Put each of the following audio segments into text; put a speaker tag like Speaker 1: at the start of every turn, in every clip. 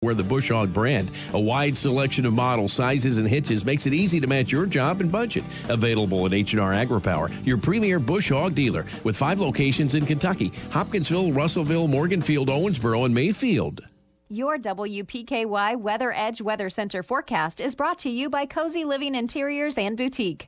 Speaker 1: Wear the Bush Hog brand. A wide selection of models, sizes, and hitches makes it easy to match your job and budget. Available at H&R AgriPower, your premier Bush Hog dealer, with 5 locations in Kentucky: Hopkinsville, Russellville, Morganfield, Owensboro, and Mayfield.
Speaker 2: Your WPKY Weather Edge Weather Center forecast is brought to you by Cozy Living Interiors and Boutique.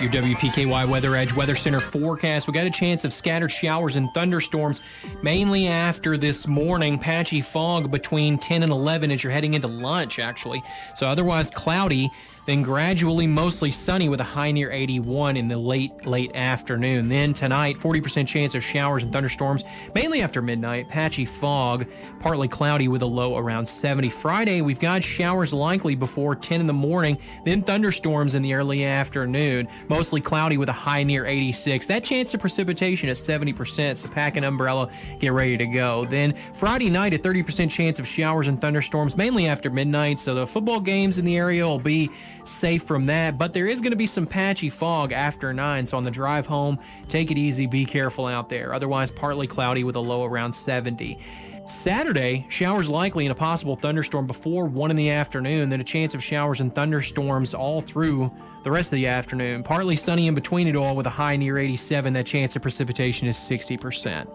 Speaker 3: Your WPKY Weather Edge Weather Center forecast. We got a chance of scattered showers and thunderstorms mainly after this morning. Patchy fog between 10 and 11 as you're heading into lunch, actually. So otherwise cloudy, then gradually mostly sunny with a high near 81 in the late afternoon. Then tonight, 40% chance of showers and thunderstorms, mainly after midnight. Patchy fog, partly cloudy with a low around 70. Friday, we've got showers likely before 10 in the morning, then thunderstorms in the early afternoon. Mostly cloudy with a high near 86. That chance of precipitation at 70%, so pack an umbrella, get ready to go. Then Friday night, a 30% chance of showers and thunderstorms, mainly after midnight, so the football games in the area will be safe from that, but there is going to be some patchy fog after 9, so on the drive home, take it easy, be careful out there. Otherwise, partly cloudy with a low around 70. Saturday, showers likely and a possible thunderstorm before 1 in the afternoon, then a chance of showers and thunderstorms all through the rest of the afternoon. Partly sunny in between it all with a high near 87. That chance of precipitation is 60%.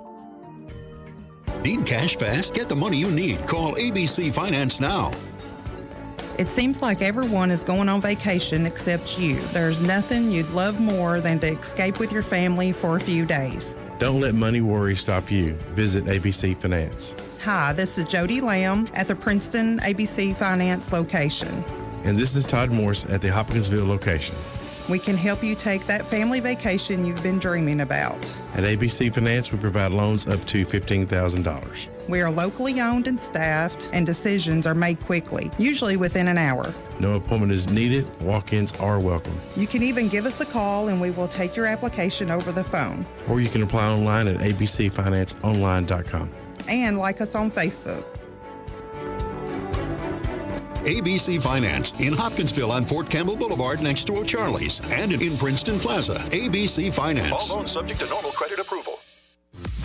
Speaker 4: Need cash fast? Get the money you need. Call ABC Finance now.
Speaker 5: It seems like everyone is going on vacation except you. There's nothing you'd love more than to escape with your family for a few days.
Speaker 6: Don't let money worry stop you. Visit ABC Finance.
Speaker 5: Hi, this is Jody Lamb at the Princeton ABC Finance location.
Speaker 6: And this is Todd Morse at the Hopkinsville location.
Speaker 5: We can help you take that family vacation you've been dreaming about.
Speaker 6: At ABC Finance, we provide loans up to $15,000.
Speaker 5: We are locally owned and staffed, and decisions are made quickly, usually within an hour.
Speaker 6: No appointment is needed. Walk-ins are welcome.
Speaker 5: You can even give us a call and we will take your application over the phone.
Speaker 6: Or you can apply online at abcfinanceonline.com.
Speaker 5: And like us on Facebook.
Speaker 4: ABC Finance in Hopkinsville on Fort Campbell Boulevard next to O'Charlie's, and in Princeton Plaza. ABC Finance. All loans subject to normal credit approval.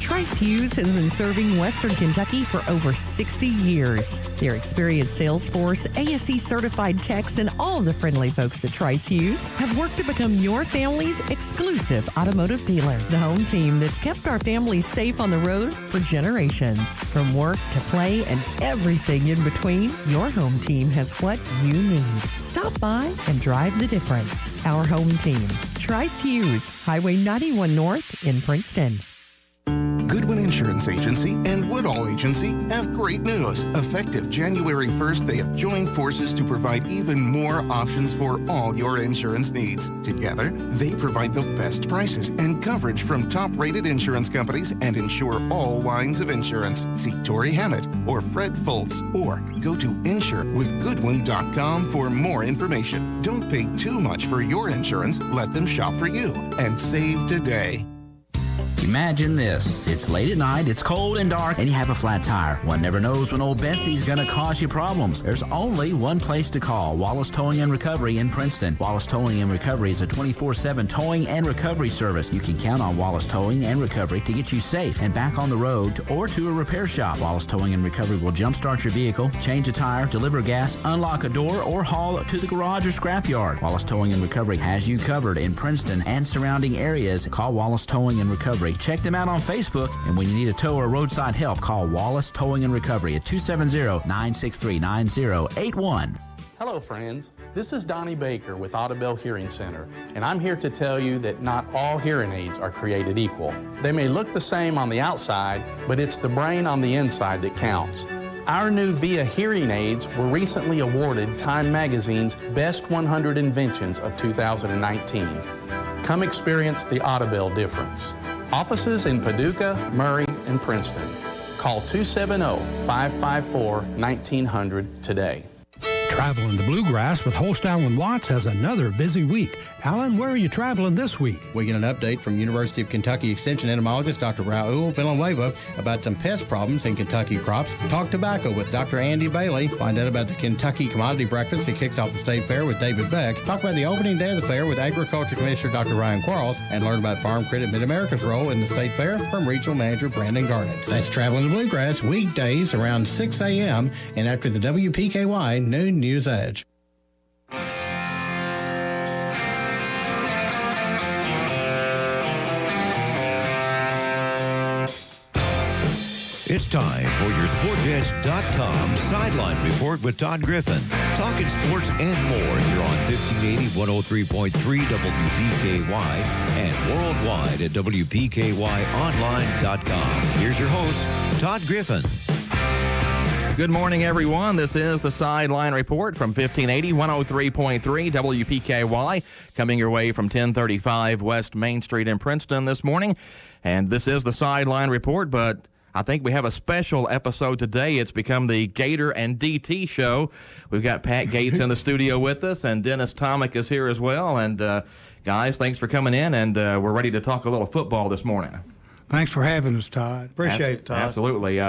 Speaker 7: Trice Hughes has been serving Western Kentucky for over 60 years. Their experienced sales force, ASE certified techs, and all the friendly folks at Trice Hughes have worked to become your family's exclusive automotive dealer. The home team that's kept our families safe on the road for generations. From work to play and everything in between, your home team has what you need. Stop by and drive the difference. Our home team, Trice Hughes, Highway 91 North in Princeton.
Speaker 8: Goodwin Insurance Agency and Woodall Agency have great news. Effective January 1st, they have joined forces to provide even more options for all your insurance needs. Together, they provide the best prices and coverage from top-rated insurance companies and insure all lines of insurance. See Tori Hammett or Fred Foltz, or go to insurewithgoodwin.com for more information. Don't pay too much for your insurance. Let them shop for you and save today.
Speaker 9: Imagine this. It's late at night, it's cold and dark, and you have a flat tire. One never knows when old Bessie's gonna cause you problems. There's only one place to call, Wallace Towing and Recovery in Princeton. Wallace Towing and Recovery is a 24/7 towing and recovery service. You can count on Wallace Towing and Recovery to get you safe and back on the road or to a repair shop. Wallace Towing and Recovery will jumpstart your vehicle, change a tire, deliver gas, unlock a door, or haul it to the garage or scrapyard. Wallace Towing and Recovery has you covered in Princeton and surrounding areas. Call Wallace Towing and Recovery. Check them out on Facebook, and when you need a tow or roadside help, call Wallace Towing and Recovery at 270-963-9081.
Speaker 10: Hello, friends. This is Donnie Baker with Audubell Hearing Center, and I'm here to tell you that not all hearing aids are created equal. They may look the same on the outside, but it's the brain on the inside that counts. Our new VIA hearing aids were recently awarded Time Magazine's Best 100 Inventions of 2019. Come experience the Audubell difference. Offices in Paducah, Murray, and Princeton. Call 270-554-1900 today.
Speaker 11: Traveling the Bluegrass with Holstown and Watts has another busy week. Alan, where are you traveling this week?
Speaker 12: We get an update from University of Kentucky Extension entomologist Dr. Raul Villanueva about some pest problems in Kentucky crops. Talk tobacco with Dr. Andy Bailey. Find out about the Kentucky Commodity Breakfast that kicks off the State Fair with David Beck. Talk about the opening day of the fair with Agriculture Commissioner Dr. Ryan Quarles, and learn about Farm Credit Mid-America's role in the State Fair from Regional Manager Brandon Garnett. That's Traveling the Bluegrass weekdays around 6 a.m. and after the WPKY Noon News Edge.
Speaker 13: It's time for your SportsEdge.com Sideline Report with Todd Griffin. Talking sports and more here on 1580, 103.3 WPKY and worldwide at WPKYOnline.com. Here's your host, Todd Griffin.
Speaker 14: Good morning, everyone. This is the Sideline Report from 1580, 103.3 WPKY, coming your way from 1035 West Main Street in Princeton this morning. And this is the Sideline Report, but I think we have a special episode today. It's become the Gator and DT show. We've got Pat Gates in the studio with us, and Dennis Tomic is here as well. And guys, thanks for coming in, and we're ready to talk a little football this morning.
Speaker 11: Thanks for having us, Todd.
Speaker 15: Appreciate it, Todd.
Speaker 14: Absolutely.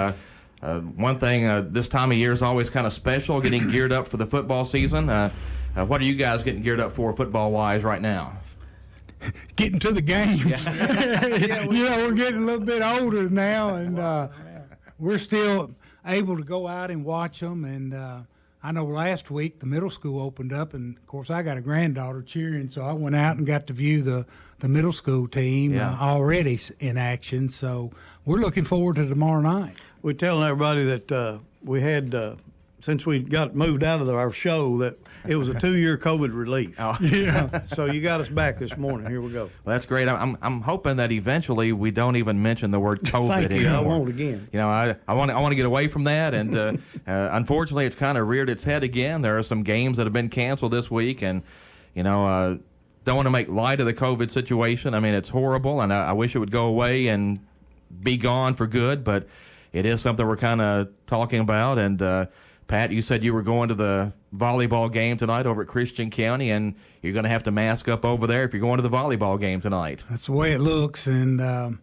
Speaker 14: One thing, this time of year is always kind of special, getting geared up for the football season. What are you guys getting geared up for football-wise right now?
Speaker 11: Getting to the games. We're getting a little bit older now, and we're still able to go out and watch them. And I know last week the middle school opened up, and of course I got a granddaughter cheering, so I went out and got to view the middle school team already in action. So we're looking forward to tomorrow night.
Speaker 15: We're telling everybody that we had, since we got moved out of our show, that it was a 2-year COVID relief.
Speaker 14: Oh.
Speaker 15: Yeah. So you got us back this morning. Here we go.
Speaker 14: Well, that's great. I'm hoping that eventually we don't even mention the word COVID
Speaker 15: Thank you.
Speaker 14: anymore.
Speaker 15: I won't again.
Speaker 14: You know, I want to get away from that, and unfortunately, it's kind of reared its head again. There are some games that have been canceled this week, and don't want to make light of the COVID situation. I mean, it's horrible, and I wish it would go away and be gone for good, but it is something we're kind of talking about. And Pat, you said you were going to the volleyball game tonight over at Christian County, and you're going to have to mask up over there if you're going to the volleyball game tonight.
Speaker 11: That's the way it looks, and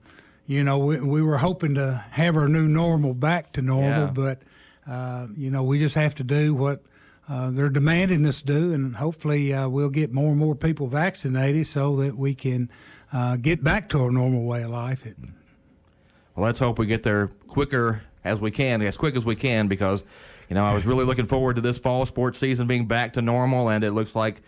Speaker 11: we were hoping to have our new normal back to normal, but we just have to do what they're demanding us to do, and hopefully we'll get more and more people vaccinated so that we can get back to our normal way of life.
Speaker 14: Well, let's hope we get there quicker as we can, as quick as we can, because I was really looking forward to this fall sports season being back to normal, and it looks like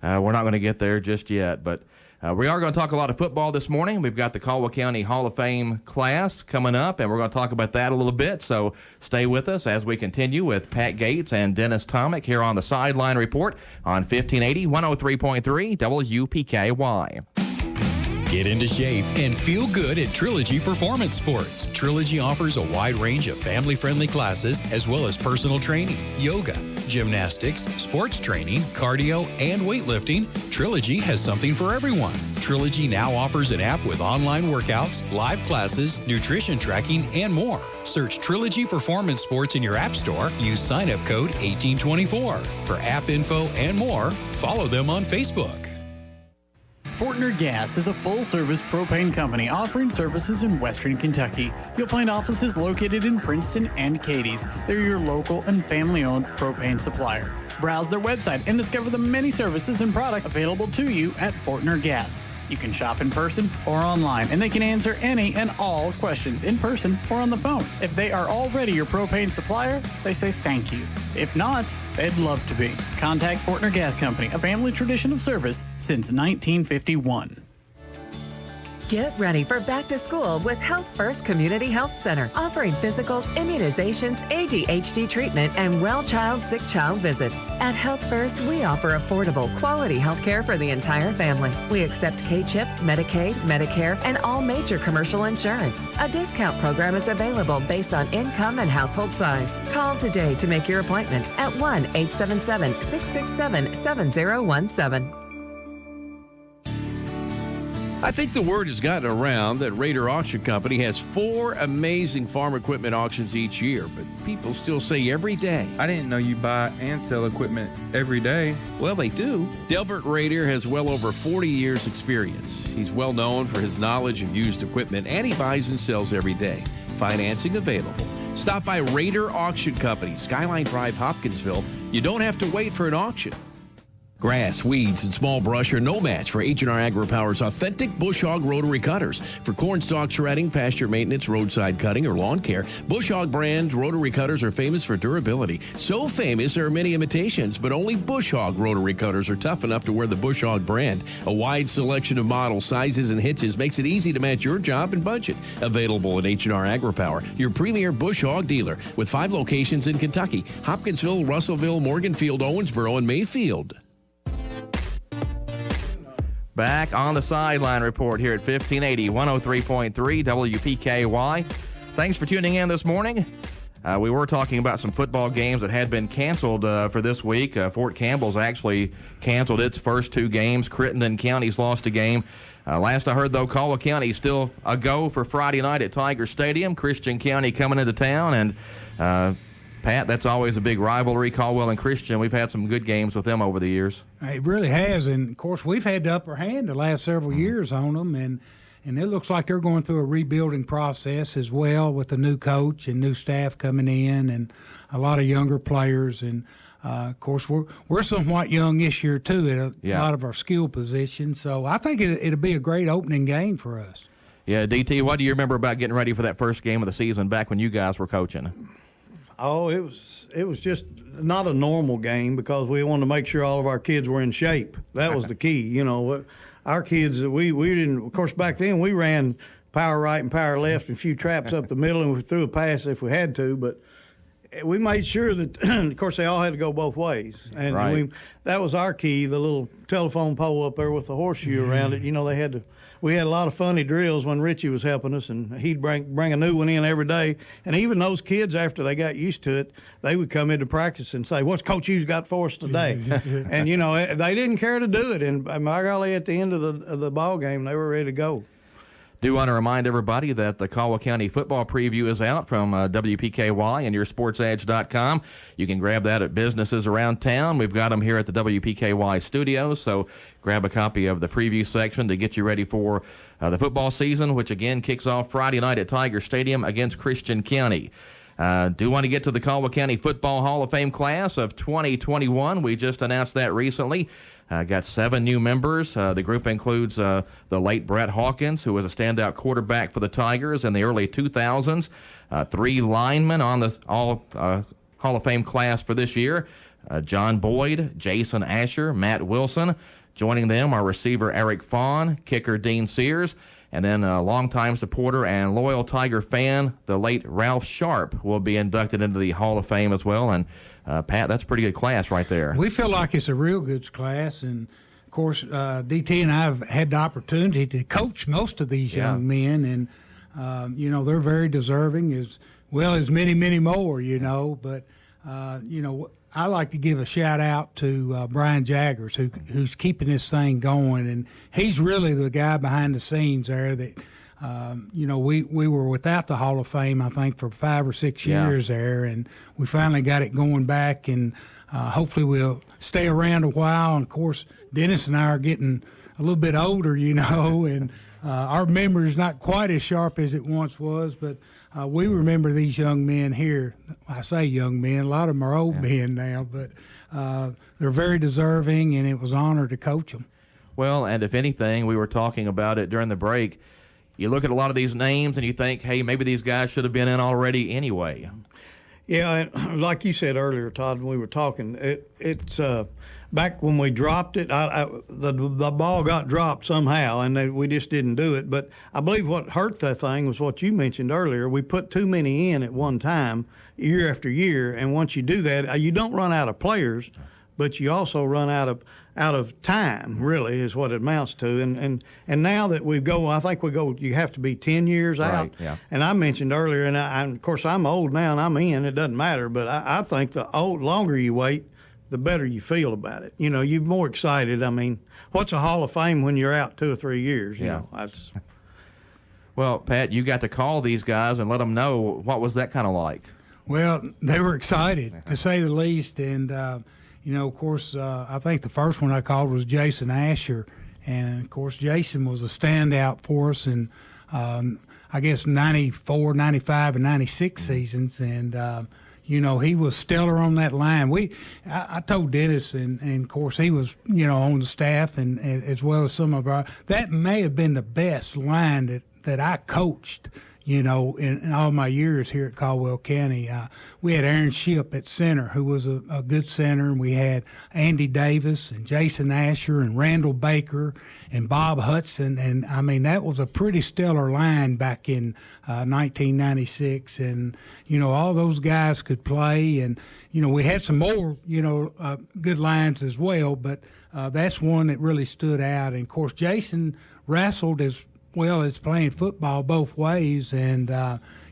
Speaker 14: we're not going to get there just yet. But we are going to talk a lot of football this morning. We've got the Cauwa County Hall of Fame class coming up, and we're going to talk about that a little bit. So stay with us as we continue with Pat Gates and Dennis Tomic here on the Sideline Report on 1580, 103.3 WPKY.
Speaker 16: Get into shape and feel good at Trilogy Performance Sports. Trilogy offers a wide range of family-friendly classes as well as personal training, yoga, gymnastics, sports training, cardio, and weightlifting. Trilogy has something for everyone. Trilogy now offers an app with online workouts, live classes, nutrition tracking, and more. Search Trilogy Performance Sports in your app store. Use sign-up code 1824. For app info and more, follow them on Facebook.
Speaker 17: Fortner Gas is a full-service propane company offering services in Western Kentucky. You'll find offices located in Princeton and Cadiz. They're your local and family-owned propane supplier. Browse their website and discover the many services and products available to you at Fortner Gas. You can shop in person or online, and they can answer any and all questions in person or on the phone. If they are already your propane supplier, they say thank you. If not, they'd love to be. Contact Fortner Gas Company, a family tradition of service since 1951.
Speaker 18: Get ready for back to school with Health First Community Health Center, offering physicals, immunizations, ADHD treatment, and well child, sick child visits. At Health First, we offer affordable, quality health care for the entire family. We accept K-CHIP, Medicaid, Medicare, and all major commercial insurance. A discount program is available based on income and household size. Call today to make your appointment at 1-877-667-7017.
Speaker 1: I think the word has gotten around that Raider Auction Company has 4 amazing farm equipment auctions each year, but people still say every day.
Speaker 19: I didn't know you buy and sell equipment every day.
Speaker 1: Well, they do. Delbert Raider has well over 40 years' experience. He's well known for his knowledge of used equipment, and he buys and sells every day. Financing available. Stop by Raider Auction Company, Skyline Drive, Hopkinsville. You don't have to wait for an auction. Grass, weeds, and small brush are no match for H&R AgriPower's authentic Bush Hog rotary cutters. For cornstalk shredding, pasture maintenance, roadside cutting, or lawn care, Bush Hog brand rotary cutters are famous for durability. So famous there are many imitations, but only Bush Hog rotary cutters are tough enough to wear the Bush Hog brand. A wide selection of models, sizes, and hitches makes it easy to match your job and budget. Available at H&R AgriPower, your premier Bush Hog dealer, with 5 locations in Kentucky: Hopkinsville, Russellville, Morganfield, Owensboro, and Mayfield.
Speaker 14: Back on the Sideline Report here at 1580, 103.3 WPKY. Thanks for tuning in this morning. We were talking about some football games that had been canceled for this week. Fort Campbell's actually canceled its first 2 games. Crittenden County's lost a game. Last I heard, though, Cauwa County still a go for Friday night at Tiger Stadium. Christian County coming into town, and Pat, that's always a big rivalry, Caldwell and Christian. We've had some good games with them over the years.
Speaker 11: It really has, and, of course, we've had the upper hand the last several years on them, and it looks like they're going through a rebuilding process as well with a new coach and new staff coming in and a lot of younger players. And, of course, we're somewhat young this year, too, at a lot of our skill positions. So I think it'll be a great opening game for us.
Speaker 14: Yeah, DT, what do you remember about getting ready for that first game of the season back when you guys were coaching?
Speaker 15: Oh, it was just not a normal game because we wanted to make sure all of our kids were in shape. That was the key. You know, our kids, we didn't, of course, back then we ran power right and power left and a few traps up the middle, and we threw a pass if we had to, but we made sure that, of course, they all had to go both ways. And that was our key, the little telephone pole up there with the horseshoe around it. You know, we had a lot of funny drills when Richie was helping us, and he'd bring a new one in every day. And even those kids, after they got used to it, they would come into practice and say, "What's Coach Hughes got for us today?" And, you know, they didn't care to do it. And by golly, at the end of the ball game, they were ready to go.
Speaker 14: Do want to remind everybody that the Cauwa County football preview is out from WPKY and yoursportsedge.com. You can grab that at businesses around town. We've got them here at the WPKY studios, so grab a copy of the preview section to get you ready for the football season, which again kicks off Friday night at Tiger Stadium against Christian County. Do want to get to the Cauwa County Football Hall of Fame class of 2021. We just announced that recently. Got 7 new members. The group includes the late Brett Hawkins, who was a standout quarterback for the Tigers in the early 2000s. 3 linemen on the Hall of Fame class for this year. John Boyd, Jason Asher, Matt Wilson. Joining them are receiver Eric Fawn, kicker Dean Sears, and then a longtime supporter and loyal Tiger fan, the late Ralph Sharp, will be inducted into the Hall of Fame as well. And Pat, that's a pretty good class right there.
Speaker 11: We feel like it's a real good class, and of course, DT and I have had the opportunity to coach most of these young men, and you know, they're very deserving, as well as many, many more. You know, but you know, I like to give a shout out to Brian Jaggers, who's keeping this thing going, and he's really the guy behind the scenes there that. You know, we were without the Hall of Fame, I think, for 5 or 6 years there, and we finally got it going back, and hopefully we'll stay around a while. And, of course, Dennis and I are getting a little bit older, you know, and our memory is not quite as sharp as it once was, but we remember these young men here. I say young men, a lot of them are old men now, but they're very deserving, and it was an honor to coach them.
Speaker 14: Well, and if anything, we were talking about it during the break, you look at a lot of these names and you think, hey, maybe these guys should have been in already anyway.
Speaker 15: Yeah, and like you said earlier, Todd, when we were talking, it's back when we dropped it, the ball got dropped somehow, and we just didn't do it. But I believe what hurt that thing was what you mentioned earlier. We put too many in at one time, year after year, and once you do that, you don't run out of players, but you also run out of time, really, is what it amounts to. And now that I think you have to be 10 years out.
Speaker 14: Right, yeah.
Speaker 15: And I mentioned earlier, and of course I'm old now and I'm in, it doesn't matter, but I think the longer you wait, the better you feel about it. You know, you're more excited. I mean, what's a Hall of Fame when you're out 2 or 3 years? You know, that's.
Speaker 14: Well, Pat, you got to call these guys and let them know. What was that kind of like?
Speaker 11: Well, they were excited, to say the least. And, you know, of course, I think the first one I called was Jason Asher. And, of course, Jason was a standout for us in, I guess, 94, 95, and 96 seasons. And, you know, he was stellar on that line. I told Dennis, and, of course, he was, you know, on the staff and as well as some of our – that may have been the best line that I coached, you know, in all my years here at Caldwell County. We had Aaron Shipp at center, who was a good center, and we had Andy Davis and Jason Asher and Randall Baker and Bob Hudson. And, I mean, that was a pretty stellar line back in 1996. And, you know, all those guys could play. And, you know, we had some more, you know, good lines as well, but that's one that really stood out. And, of course, Jason wrestled as well as playing football both ways, and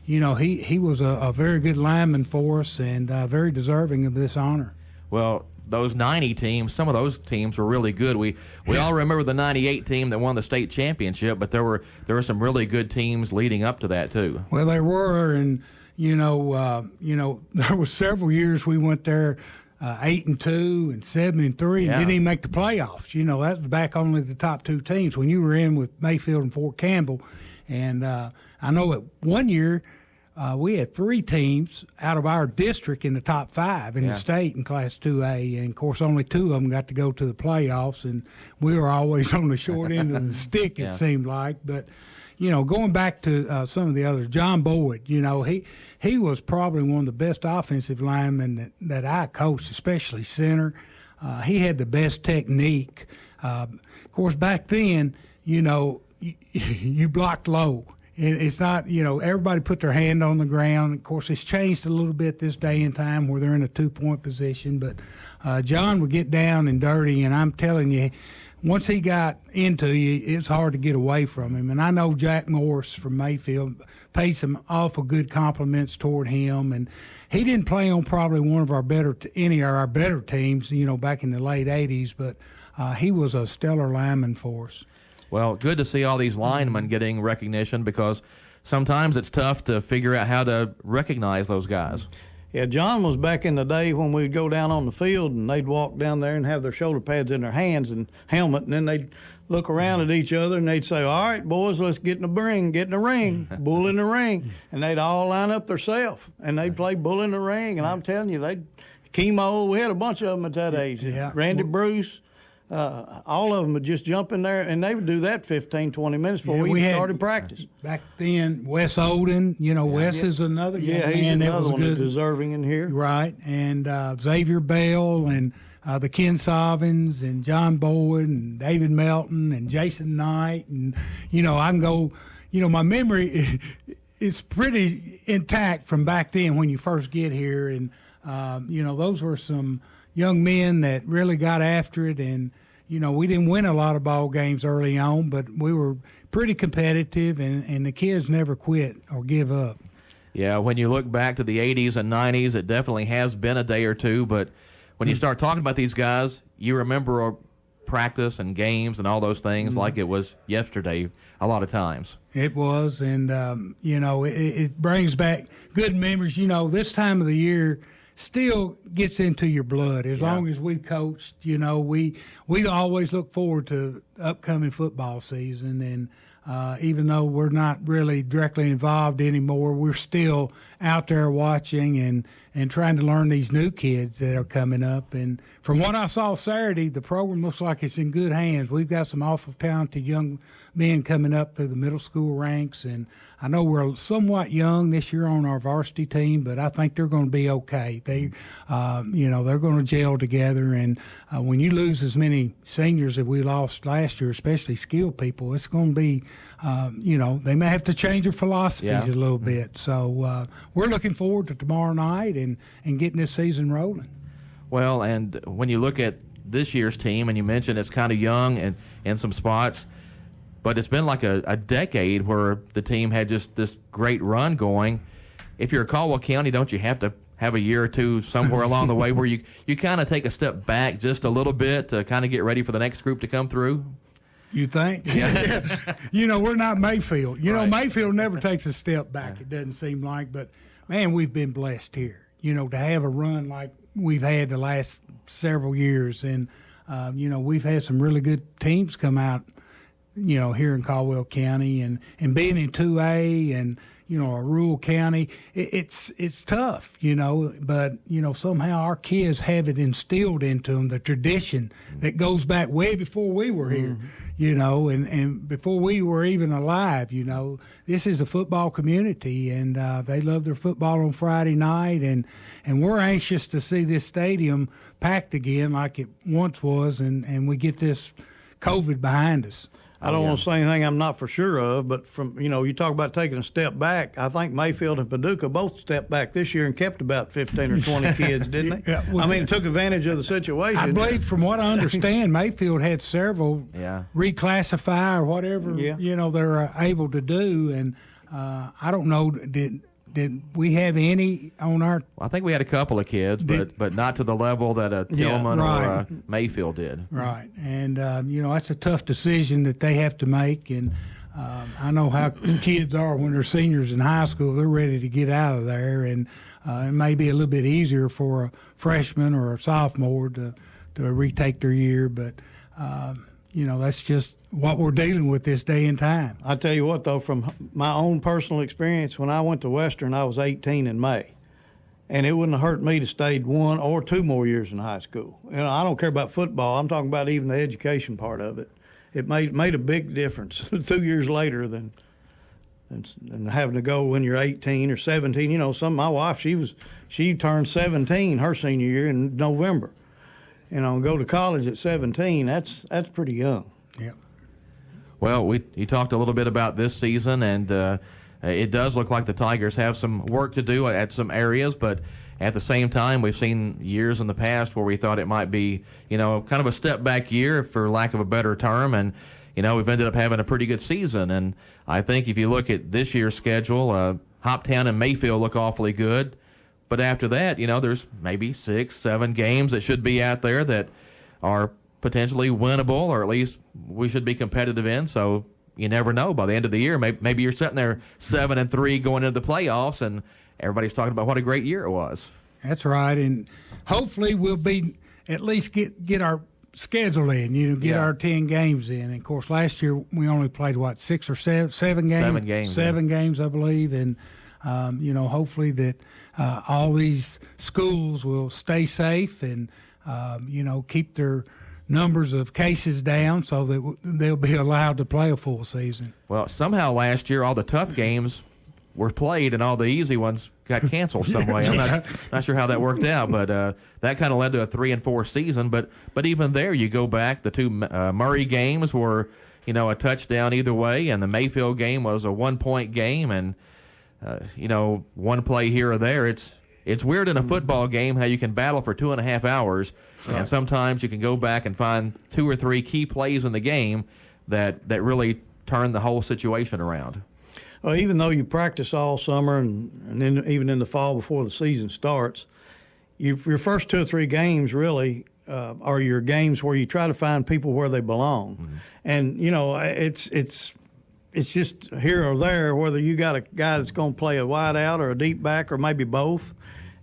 Speaker 11: you know, he was a very good lineman for us and very deserving of this honor.
Speaker 14: Well, those 90 teams, some of those teams were really good. We all remember the 98 team that won the state championship, but there were some really good teams leading up to that too.
Speaker 11: Well, there were, and you know, there were several years we went there 8-2 and 7-3 and didn't even make the playoffs. You know, that was back only the top 2 teams when you were in with Mayfield and Fort Campbell. And I know at one year we had 3 teams out of our district in the top 5 in the state in Class 2A. And, of course, only 2 of them got to go to the playoffs. And we were always on the short end of the stick, it seemed like. But, you know, going back to some of the others, John Boyd, you know, he was probably one of the best offensive linemen that I coached, especially center. He had the best technique. Of course, back then, you know, you blocked low. It's not, you know, everybody put their hand on the ground. Of course, it's changed a little bit this day and time where they're in a 2-point position. But John would get down and dirty, and I'm telling you, once he got into you, it's hard to get away from him. And I know Jack Morris from Mayfield paid some awful good compliments toward him. And he didn't play on probably one of our any of our better teams, you know, back in the late 80s. But he was a stellar lineman for us.
Speaker 14: Well, good to see all these linemen getting recognition, because sometimes it's tough to figure out how to recognize those guys.
Speaker 15: Yeah, John was back in the day when we'd go down on the field and they'd walk down there and have their shoulder pads in their hands and helmet, and then they'd look around at each other and they'd say, "All right, boys, let's get in the ring, bull in the ring." And they'd all line up themselves and they'd play bull in the ring. And I'm telling you, chemo, we had a bunch of them at that age.
Speaker 11: Yeah.
Speaker 15: Randy Bruce. All of them would just jump in there, and they would do that 15, 20 minutes before we started practice.
Speaker 11: Back then, Wes Olden, you know, Wes is another young man.
Speaker 15: He's another
Speaker 11: that was
Speaker 15: one
Speaker 11: good,
Speaker 15: deserving in here.
Speaker 11: Right, and Xavier Bell and the Ken Sovins and John Boyd and David Melton and Jason Knight. And, you know, I can go, you know, my memory is pretty intact from back then when you first get here. And, you know, those were some young men that really got after it. And, you know, we didn't win a lot of ball games early on, but we were pretty competitive, and the kids never quit or give up.
Speaker 14: Yeah, when you look back to the 80s and 90s, it definitely has been a day or two, but when you start talking about these guys, you remember practice and games and all those things like it was yesterday a lot of times.
Speaker 11: It was, and, you know, it brings back good memories. You know, this time of the year still gets into your blood. As long as we coached, you know, we always look forward to upcoming football season. And even though we're not really directly involved anymore, we're still out there watching and trying to learn these new kids that are coming up. And from what I saw Saturday, the program looks like it's in good hands. We've got some awful talented young men coming up through the middle school ranks, and I know we're somewhat young this year on our varsity team, but I think they're going to be okay. They, you know, they're going to gel together. And when you lose as many seniors as we lost last year, especially skilled people, it's going to be, you know, they may have to change their philosophies a little bit. So we're looking forward to tomorrow night and getting this season rolling.
Speaker 14: Well, and when you look at this year's team, and you mentioned it's kind of young and in some spots, but it's been like a decade where the team had just this great run going. if you're Cauwa County, don't you have to have a year or two somewhere along the way where you kind of take a step back just a little bit to kind of get ready for the next group to come through?
Speaker 11: You think?
Speaker 14: Yeah.
Speaker 11: We're not Mayfield. Mayfield never takes a step back, it doesn't seem like. But, man, we've been blessed here, to have a run like we've had the last several years. And, we've had some really good teams come out, here in Caldwell County. And being in 2A and, a rural county, it's tough, but, somehow our kids have it instilled into them, the tradition that goes back way before we were here, and before we were even alive, This is a football community, and they love their football on Friday night, and we're anxious to see this stadium packed again like it once was, and we get this COVID behind us.
Speaker 15: I don't want to say anything I'm not for sure of, but from, you talk about taking a step back. I think Mayfield and Paducah both stepped back this year and kept about 15 or 20 kids, didn't they? Yeah, took advantage of the situation.
Speaker 11: I believe, from what I understand, Mayfield had several reclassify or whatever, they're able to do. And I don't know, did we have any on our?
Speaker 14: Well, I think we had a couple of kids, but not to the level that Tillman or Mayfield did.
Speaker 11: Right, and that's a tough decision that they have to make, and I know how kids are when they're seniors in high school. They're ready to get out of there, and it may be a little bit easier for a freshman or a sophomore to retake their year, but that's just what we're dealing with this day and time.
Speaker 15: I tell you what, though, from my own personal experience, when I went to Western, I was 18 in May. And it wouldn't have hurt me to stay 1 or 2 more years in high school. I don't care about football. I'm talking about even the education part of it. It made a big difference 2 years later than having to go when you're 18 or 17. My wife, she turned 17 her senior year in November. Go to college at 17, that's pretty young.
Speaker 11: Yep.
Speaker 14: Well, you talked a little bit about this season, and it does look like the Tigers have some work to do at some areas, but at the same time, we've seen years in the past where we thought it might be, kind of a step-back year, for lack of a better term, and, we've ended up having a pretty good season. And I think if you look at this year's schedule, Hoptown and Mayfield look awfully good. But after that, there's maybe 6, 7 games that should be out there that are potentially winnable, or at least we should be competitive in. So you never know. By the end of the year, maybe you're sitting there 7-3 going into the playoffs, and everybody's talking about what a great year it was.
Speaker 11: That's right, and hopefully we'll be at least get our schedule in. Get our 10 games in. And of course, last year we only played 6 or 7 games.
Speaker 14: 7 games.
Speaker 11: 7 games, I believe, and hopefully that all these schools will stay safe and keep their numbers of cases down so that they'll be allowed to play a full season.
Speaker 14: Well, somehow last year all the tough games were played and all the easy ones got canceled some way. I'm not sure how that worked out, but that kind of led to a 3-4 season. But even there, you go back, the 2 Murray games were a touchdown either way, and the Mayfield game was a 1-point game, and one play here or there. It's weird in a football game how you can battle for 2.5 hours, and sometimes you can go back and find 2 or 3 key plays in the game that really turn the whole situation around.
Speaker 15: Well, even though you practice all summer and then even in the fall before the season starts, your first 2 or 3 games really are your games where you try to find people where they belong. Mm-hmm. And, it's just here or there, whether you got a guy that's going to play a wide out or a deep back or maybe both.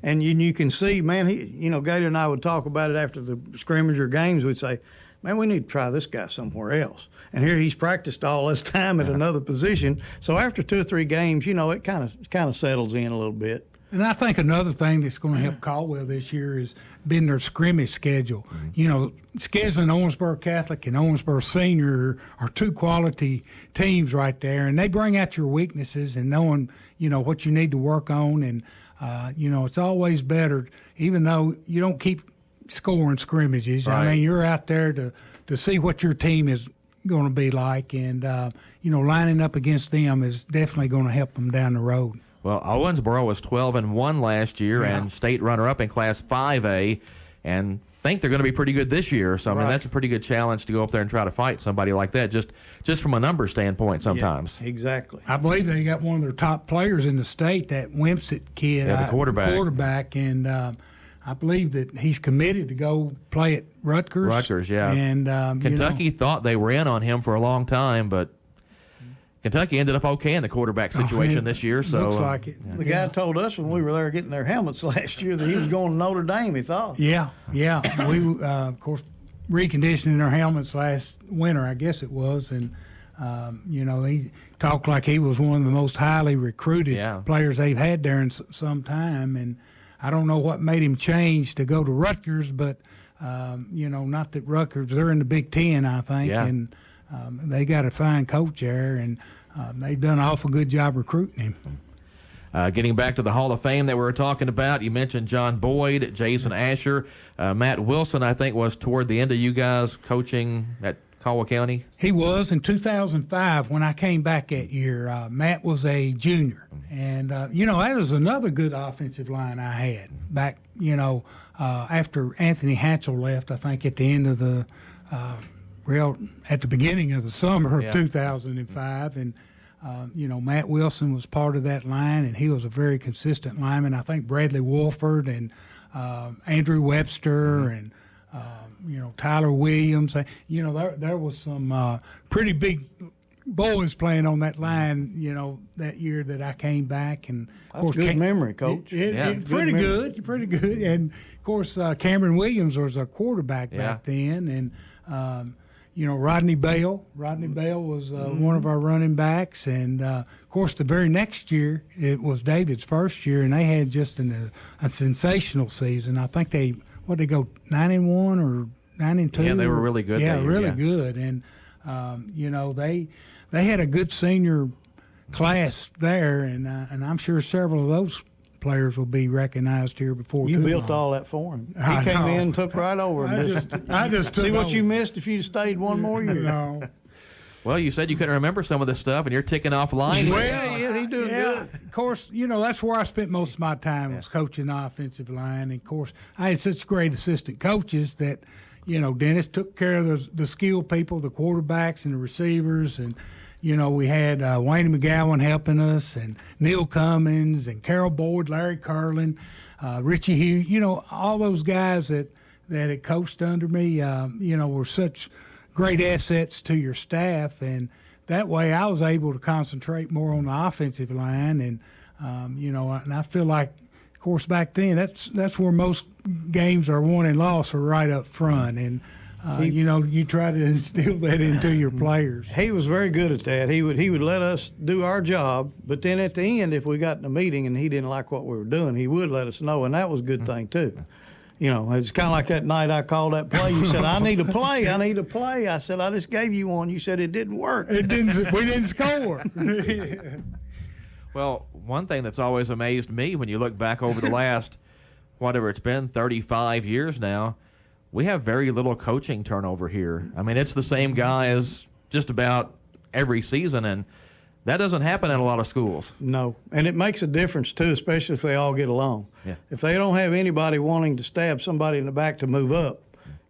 Speaker 15: And you can see, man, Gator and I would talk about it after the scrimmage or games. We'd say, man, we need to try this guy somewhere else. And here he's practiced all this time at another position. So after 2 or 3 games, it kind of settles in a little bit.
Speaker 11: And I think another thing that's going to help Caldwell this year is been their scrimmage schedule. Scheduling Owensboro Catholic and Owensboro Senior are 2 quality teams right there, and they bring out your weaknesses and knowing, what you need to work on. And, it's always better, even though you don't keep scoring scrimmages. Right. I mean, you're out there to see what your team is going to be like, and, lining up against them is definitely going to help them down the road.
Speaker 14: Well, Owensboro was 12-1 last year and state runner-up in Class 5A, and think they're going to be pretty good this year. So, I mean, that's a pretty good challenge to go up there and try to fight somebody like that, just from a number standpoint sometimes.
Speaker 15: Yeah, exactly.
Speaker 11: I believe they got one of their top players in the state, that Wimpsett kid.
Speaker 14: Yeah, the quarterback.
Speaker 11: And I believe that he's committed to go play at Rutgers.
Speaker 14: Rutgers, yeah.
Speaker 11: And
Speaker 14: Kentucky thought they were in on him for a long time, but Kentucky ended up okay in the quarterback situation this year. So
Speaker 11: looks like it.
Speaker 15: The guy told us when we were there getting their helmets last year that he was going to Notre Dame, he thought.
Speaker 11: Yeah. We, of course, reconditioning our helmets last winter, I guess it was. And, he talked like he was one of the most highly recruited players they've had there in some time. And I don't know what made him change to go to Rutgers, but, not that Rutgers, they're in the Big Ten, I think.
Speaker 14: Yeah.
Speaker 11: And they got a fine coach there, and they've done an awful good job recruiting him.
Speaker 14: Getting back to the Hall of Fame that we were talking about, you mentioned John Boyd, Jason Asher. Matt Wilson, I think, was toward the end of you guys coaching at Cauwa County.
Speaker 11: He was in 2005 when I came back that year. Matt was a junior. And, that was another good offensive line I had back, after Anthony Hatchell left, I think at the end of the at the beginning of the summer of 2005. And, Matt Wilson was part of that line, and he was a very consistent lineman. I think Bradley Wolford and Andrew Webster and, Tyler Williams. There was some pretty big boys playing on that line, that year that I came back. And of course,
Speaker 15: good memory, Coach.
Speaker 11: Pretty good. And of course, Cameron Williams was our quarterback back then, and Rodney Bell. Rodney Bell was one of our running backs, and of course, the very next year it was David's first year, and they had just a sensational season. I think they go 9-1 or 9-2.
Speaker 14: Yeah, they were really good.
Speaker 11: Yeah,
Speaker 14: that year,
Speaker 11: really good, and they had a good senior class there, and I'm sure several of those players will be recognized here before
Speaker 15: you
Speaker 11: too
Speaker 15: built
Speaker 11: long.
Speaker 15: all that for him. He came in and took right over.
Speaker 11: I just took
Speaker 15: see what
Speaker 11: over.
Speaker 15: you missed if you'd stayed one more year.
Speaker 11: No.
Speaker 14: Well, you said you couldn't remember some of this stuff, and you're ticking off lines.
Speaker 15: Well, he's doing good.
Speaker 11: Of course, that's where I spent most of my time was coaching the offensive line. And, of course, I had such great assistant coaches that, Dennis took care of the skilled people, the quarterbacks and the receivers. And, we had Wayne McGowan helping us, and Neil Cummins and Carol Boyd, Larry Curlin, Richie Hughes, all those guys that had coached under me, were such great assets to your staff. And that way I was able to concentrate more on the offensive line. And, and I feel like, of course, back then, that's where most games are won and lost are right up front. And, you try to instill that into your players.
Speaker 15: He was very good at that. He would let us do our job, but then at the end, if we got in a meeting and he didn't like what we were doing, he would let us know, and that was a good thing too. It's kind of like that night I called that play. You said, I need a play. I said, I just gave you one. You said it didn't work.
Speaker 11: We didn't score.
Speaker 14: Well, one thing that's always amazed me when you look back over the last, whatever it's been, 35 years now, we have very little coaching turnover here. I mean, it's the same guys just about every season, and that doesn't happen in a lot of schools.
Speaker 15: No, and it makes a difference, too, especially if they all get along.
Speaker 14: Yeah.
Speaker 15: If they don't have anybody wanting to stab somebody in the back to move up,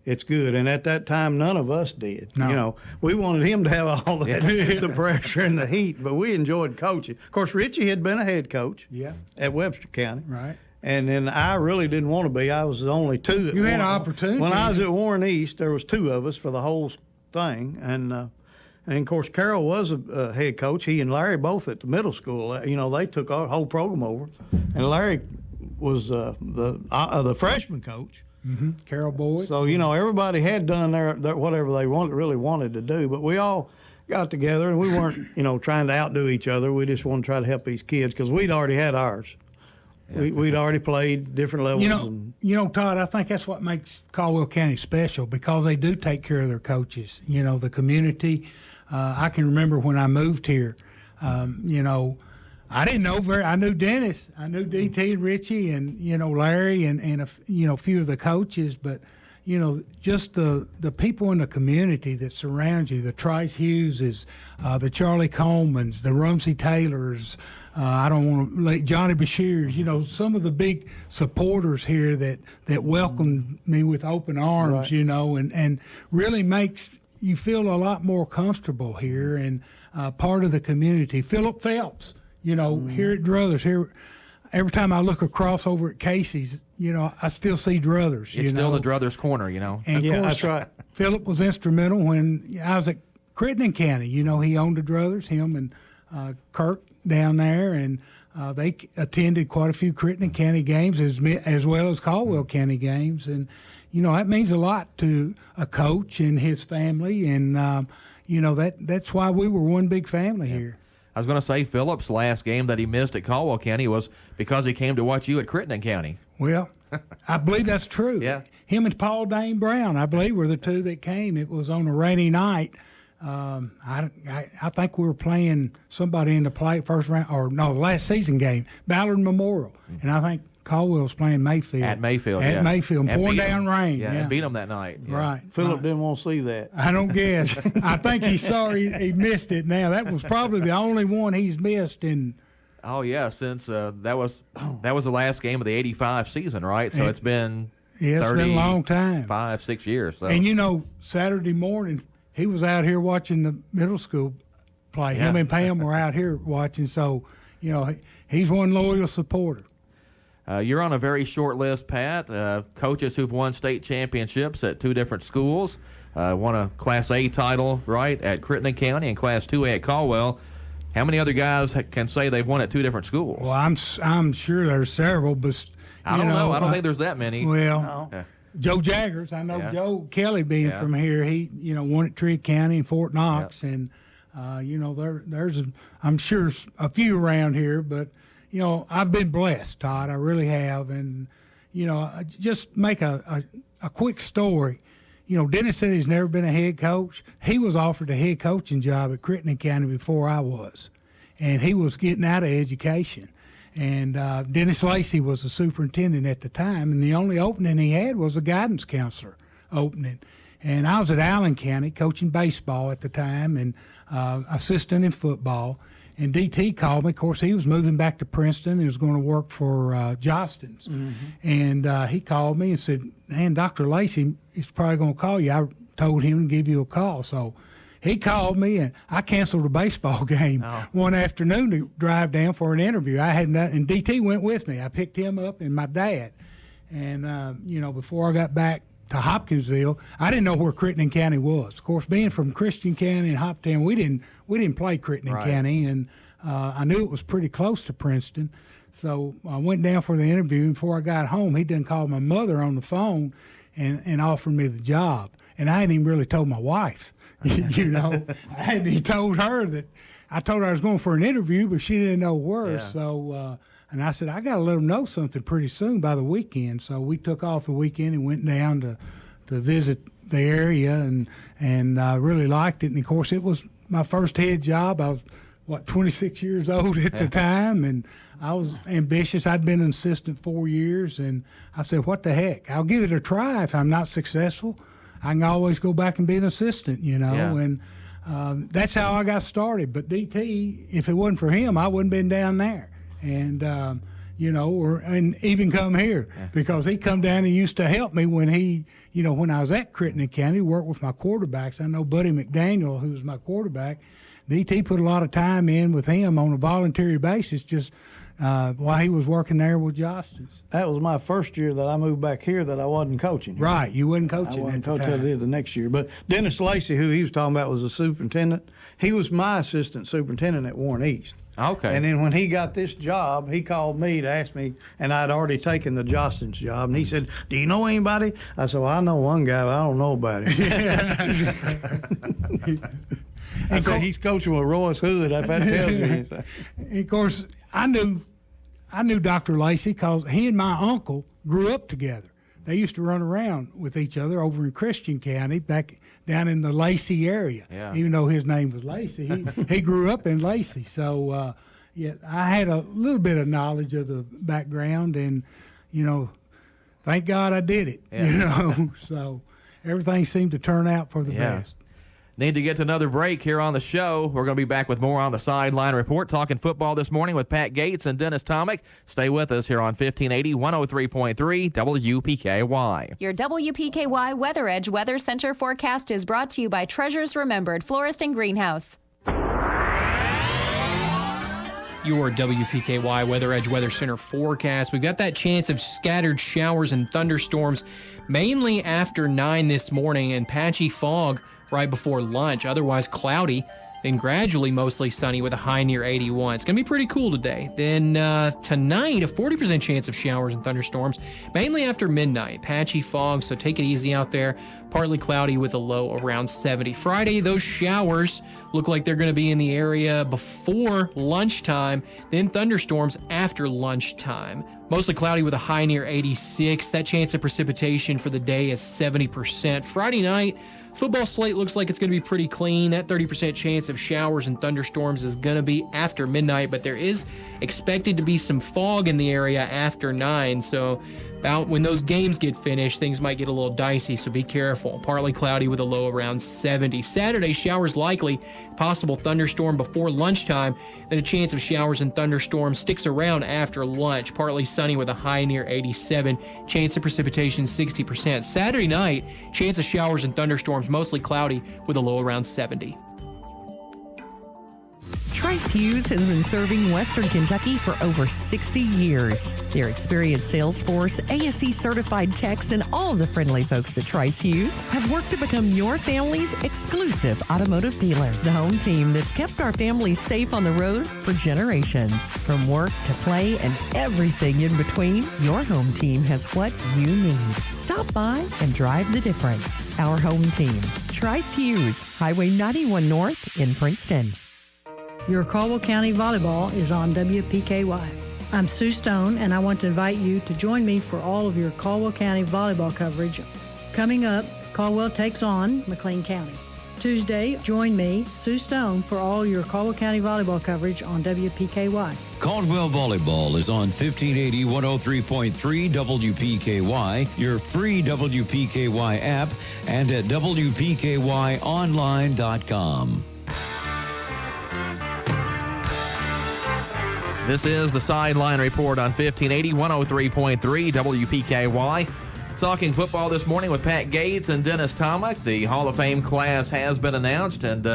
Speaker 15: it's good. And at that time, none of us did.
Speaker 11: No.
Speaker 15: We wanted him to have all that, the pressure and the heat, but we enjoyed coaching. Of course, Richie had been a head coach at Webster County.
Speaker 11: Right.
Speaker 15: And then I really didn't want to be. I was the only two.
Speaker 11: You had an opportunity.
Speaker 15: When I was at Warren East, there was two of us for the whole thing. And of course, Carroll was a head coach. He and Larry both at the middle school. They took our whole program over. And Larry was the freshman coach.
Speaker 11: Mm-hmm. Carol Boyd.
Speaker 15: So, everybody had done their whatever they really wanted to do. But we all got together, and we weren't, trying to outdo each other. We just wanted to try to help these kids because we'd already had ours. Yeah. We'd already played different levels.
Speaker 11: Todd, I think that's what makes Caldwell County special because they do take care of their coaches. The community. I can remember when I moved here, I didn't know I knew Dennis. I knew DT and Richie and, Larry and a few of the coaches. But, just the people in the community that surround you, the Trice Hugheses, the Charlie Colemans, the Rumsey Taylors, I don't want to let Johnny Bashir's, some of the big supporters here that welcomed me with open arms,
Speaker 15: Right.
Speaker 11: And really makes you feel a lot more comfortable here and part of the community. Philip Phelps, here at Druthers, here. Every time I look across over at Casey's, I still see Druthers.
Speaker 14: It's still the Druthers corner,
Speaker 11: And
Speaker 15: Yeah,
Speaker 11: of course,
Speaker 15: that's right.
Speaker 11: Philip was instrumental when I was at Crittenden County. He owned the Druthers, him and Kirk down there, and they attended quite a few Crittenden County games as well as Caldwell County games. And, that means a lot to a coach and his family. And, that's why we were one big family here.
Speaker 14: I was going to say Phillip's last game that he missed at Caldwell County was because he came to watch you at Crittenden County.
Speaker 11: Well, I believe that's true.
Speaker 14: Yeah.
Speaker 11: Him and Paul Dane Brown, I believe, were the two that came. It was on a rainy night. I think we were playing somebody in the first round, last season game, Ballard Memorial. And I think Caldwell was playing Mayfield.
Speaker 14: At Mayfield,
Speaker 11: At Mayfield,
Speaker 14: And
Speaker 11: pouring
Speaker 14: beat
Speaker 11: down
Speaker 14: 'em.
Speaker 11: rain.
Speaker 14: Yeah, and beat them that night. Yeah.
Speaker 11: Right.
Speaker 15: Philip didn't want to see that.
Speaker 11: I don't guess. I think he's sorry he missed it now. That was probably the only one he's missed in.
Speaker 14: Oh, yeah, since that was the last game of the 85 season, right? So it's been
Speaker 11: Yeah, it's been a long time.
Speaker 14: 5-6 years. So.
Speaker 11: And, Saturday morning, he was out here watching the middle school play.
Speaker 14: Yeah.
Speaker 11: Him and Pam were out here watching. So, he's one loyal supporter.
Speaker 14: You're on a very short list, Pat. Coaches who've won state championships at 2 different schools. Won a Class A title, right, at Crittenden County and Class 2A at Caldwell. How many other guys can say they've won at 2 different schools?
Speaker 11: Well, I'm sure there's several, but
Speaker 14: I don't know. I don't think there's that many.
Speaker 11: Well,
Speaker 14: Yeah.
Speaker 11: Joe Jaggers, I know
Speaker 14: Yeah.
Speaker 11: Joe Kelly being
Speaker 14: Yeah.
Speaker 11: from here. He, won at Trigg County and Fort Knox, and there's I'm sure a few around here, but I've been blessed, Todd. I really have, and just make a quick story. Dennis said he's never been a head coach. He was offered a head coaching job at Crittenden County before I was, and he was getting out of education. And Dennis Lacey was the superintendent at the time, and the only opening he had was a guidance counselor opening. And I was at Allen County coaching baseball at the time and assistant in football. And DT called me. Of course, he was moving back to Princeton. He was going to work for Jostens.
Speaker 15: Mm-hmm.
Speaker 11: And he called me and said, man, Dr. Lacey is probably going to call you. I told him to give you a call. So he called me, and I canceled a baseball game one afternoon to drive down for an interview. I had nothing, and DT went with me. I picked him up and my dad. And, before I got back to Hopkinsville, I didn't know where Crittenden County was. Of course, being from Christian County and Hoptown, we didn't play Crittenden County, and I knew it was pretty close to Princeton. So I went down for the interview, and before I got home, he done called my mother on the phone and offered me the job. And I hadn't even really told my wife, I hadn't even told her that. I told her I was going for an interview, but she didn't know where.
Speaker 14: Yeah.
Speaker 11: So, and I said, I got to let them know something pretty soon by the weekend. So we took off the weekend and went down to visit the area, and I really liked it. And, of course, it was my first head job. I was, 26 years old at the time, and I was ambitious. I'd been an assistant 4 years, and I said, what the heck? I'll give it a try. If I'm not successful, I can always go back and be an assistant,
Speaker 14: Yeah.
Speaker 11: And that's how I got started. But DT, if it wasn't for him, I wouldn't been down there. And, and even come here because he come down and used to help me when when I was at Crittenden County, worked with my quarterbacks. I know Buddy McDaniel, who was my quarterback. DT put a lot of time in with him on a voluntary basis just while he was working there with Jostens.
Speaker 15: That was my first year that I moved back here that I wasn't coaching.
Speaker 11: Right, you wasn't coaching.
Speaker 15: I wasn't
Speaker 11: at the
Speaker 15: coaching. I
Speaker 11: time.
Speaker 15: did the next year. But Dennis Lacey, who he was talking about, was the superintendent. He was my assistant superintendent at Warren East.
Speaker 14: Okay.
Speaker 15: And then when he got this job, he called me to ask me, and I'd already taken the Jostens job. And he said, do you know anybody? I said, well, I know one guy, but I don't know about him. I said, he's coaching with Royce Hood, if that tells you anything.
Speaker 11: And of course, I knew Dr. Lacey because he and my uncle grew up together. They used to run around with each other over in Christian County, back down in the Lacey area.
Speaker 14: Yeah.
Speaker 11: Even though his name was Lacey, he grew up in Lacey. So, I had a little bit of knowledge of the background, and, thank God I did it.
Speaker 14: Yeah.
Speaker 11: So everything seemed to turn out for the best.
Speaker 14: Need to get to another break here on the show. We're going to be back with more on the Sideline Report, talking football this morning with Pat Gates and Dennis Tomic. Stay with us here on 1580 103.3 WPKY.
Speaker 2: Your WPKY Weather Edge Weather Center forecast is brought to you by Treasures Remembered Florist and Greenhouse.
Speaker 3: Your WPKY Weather Edge Weather Center forecast. We've got that chance of scattered showers and thunderstorms mainly after 9 this morning and patchy fog right before lunch. Otherwise cloudy, then gradually mostly sunny with a high near 81. It's going to be pretty cool today. Then tonight, a 40% chance of showers and thunderstorms, mainly after midnight. Patchy fog, so take it easy out there. Partly cloudy with a low around 70. Friday, those showers look like they're going to be in the area before lunchtime, then thunderstorms after lunchtime. Mostly cloudy with a high near 86. That chance of precipitation for the day is 70%. Friday night, football slate looks like it's going to be pretty clean. That 30% chance of showers and thunderstorms is going to be after midnight, but there is expected to be some fog in the area after 9, so about when those games get finished, things might get a little dicey, so be careful. Partly cloudy with a low around 70. Saturday, showers likely, possible thunderstorm before lunchtime, then a chance of showers and thunderstorms sticks around after lunch. Partly sunny with a high near 87. Chance of precipitation 60%. Saturday night, chance of showers and thunderstorms mostly cloudy with a low around 70.
Speaker 7: Trice Hughes has been serving Western Kentucky for over 60 years. Their experienced sales force, ASE certified techs, and all the friendly folks at Trice Hughes have worked to become your family's exclusive automotive dealer. The home team that's kept our families safe on the road for generations. From work to play and everything in between, your home team has what you need. Stop by and drive the difference. Our home team, Trice Hughes, Highway 91 North in Princeton.
Speaker 20: Your Cauwa County Volleyball is on WPKY. I'm Sue Stone, and I want to invite you to join me for all of your Cauwa County volleyball coverage. Coming up, Caldwell takes on McLean County. Tuesday, join me, Sue Stone, for all your Cauwa County volleyball coverage on WPKY.
Speaker 13: Caldwell Volleyball is on 1580 103.3 WPKY, your free WPKY app, and at WPKYonline.com.
Speaker 14: This is the Sideline Report on 1580 103.3 WPKY. Talking football this morning with Pat Gates and Dennis Tomic. The Hall of Fame class has been announced, and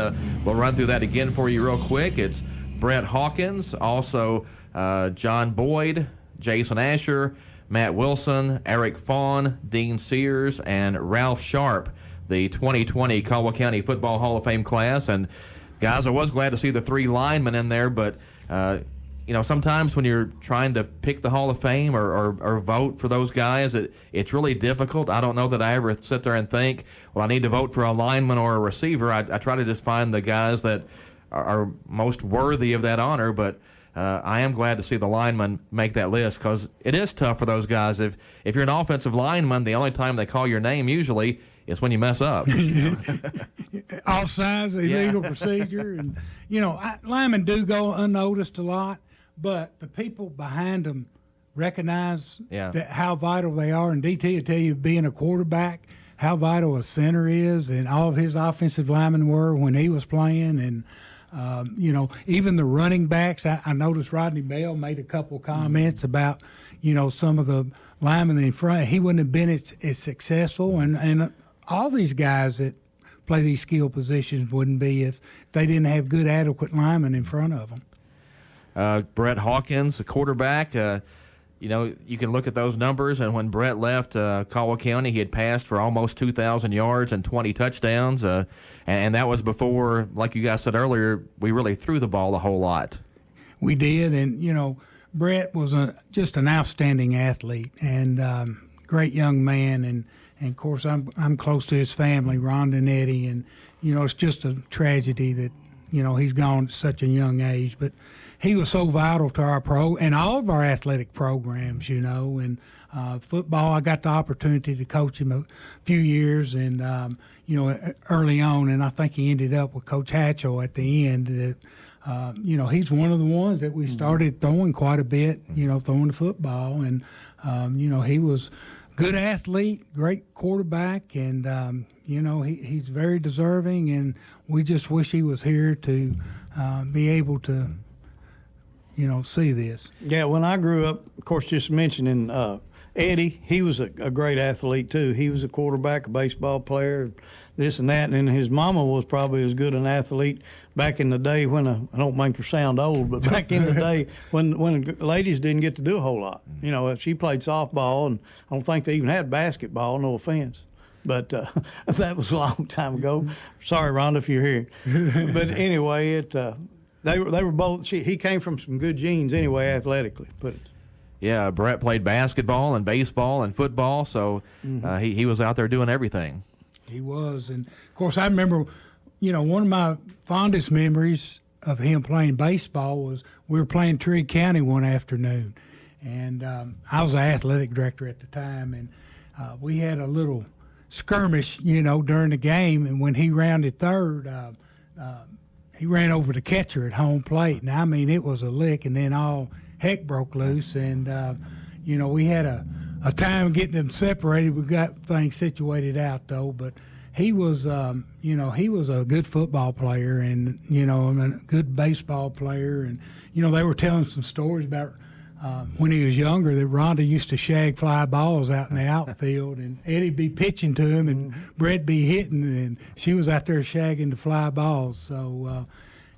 Speaker 14: we'll run through that again for you real quick. It's Brett Hawkins, also John Boyd, Jason Asher, Matt Wilson, Eric Fawn, Dean Sears, and Ralph Sharp, the 2020 Cauwa County Football Hall of Fame class. And guys, I was glad to see the 3 linemen in there, but you know, sometimes when you're trying to pick the Hall of Fame or vote for those guys, it's really difficult. I don't know that I ever sit there and think, well, I need to vote for a lineman or a receiver. I try to just find the guys that are most worthy of that honor, but I am glad to see the linemen make that list because it is tough for those guys. If you're an offensive lineman, the only time they call your name usually is when you mess up.
Speaker 11: Offsides, illegal procedure. And, you know, linemen do go unnoticed a lot, but the people behind them recognize that how vital they are. And DT will tell you, being a quarterback, how vital a center is, and all of his offensive linemen were when he was playing. And, you know, even the running backs, I noticed Rodney Bell made a couple comments about, you know, some of the linemen in front. He wouldn't have been as successful. And all these guys that play these skill positions wouldn't be if they didn't have good, adequate linemen in front of them.
Speaker 14: Brett Hawkins, the quarterback, you know, you can look at those numbers, and when Brett left Cauwa County, he had passed for almost 2,000 yards and 20 touchdowns, and that was before, like you guys said earlier, we really threw the ball a whole lot.
Speaker 11: We did, and, you know, Brett was just an outstanding athlete and great young man, and of course I'm close to his family, Rhonda and Eddie, and, you know, it's just a tragedy that, you know, he's gone at such a young age, but he was so vital to our and all of our athletic programs, you know. And football, I got the opportunity to coach him a few years, and you know, early on, and I think he ended up with Coach Hatchell at the end. That you know, he's one of the ones that we started throwing quite a bit, you know, throwing the football, and you know, he was good athlete, great quarterback, and he's very deserving. And we just wish he was here to be able to, see this.
Speaker 15: Yeah, when I grew up, of course, just mentioning Eddie, he was a great athlete too. He was a quarterback, a baseball player, this and that. And his mama was probably as good an athlete back in the day when I don't make her sound old, but back in the day when ladies didn't get to do a whole lot. She played softball, and I don't think they even had basketball. No offense. But that was a long time ago. Sorry, Rhonda, if you're here. But anyway, they were both. He came from some good genes anyway, athletically.
Speaker 14: Yeah, Brett played basketball and baseball and football, so he was out there doing everything.
Speaker 11: He was, and of course I remember, one of my fondest memories of him playing baseball was we were playing Trigg County one afternoon, and I was the athletic director at the time, and we had a little skirmish, during the game, and when he rounded third, he ran over the catcher at home plate, and I mean it was a lick, and then all heck broke loose, and we had a time getting them separated. We got things situated out though, but he was he was a good football player, and a good baseball player, and they were telling some stories about when he was younger that Rhonda used to shag fly balls out in the outfield, and Eddie'd be pitching to him, and Brett be hitting, and she was out there shagging the fly balls. So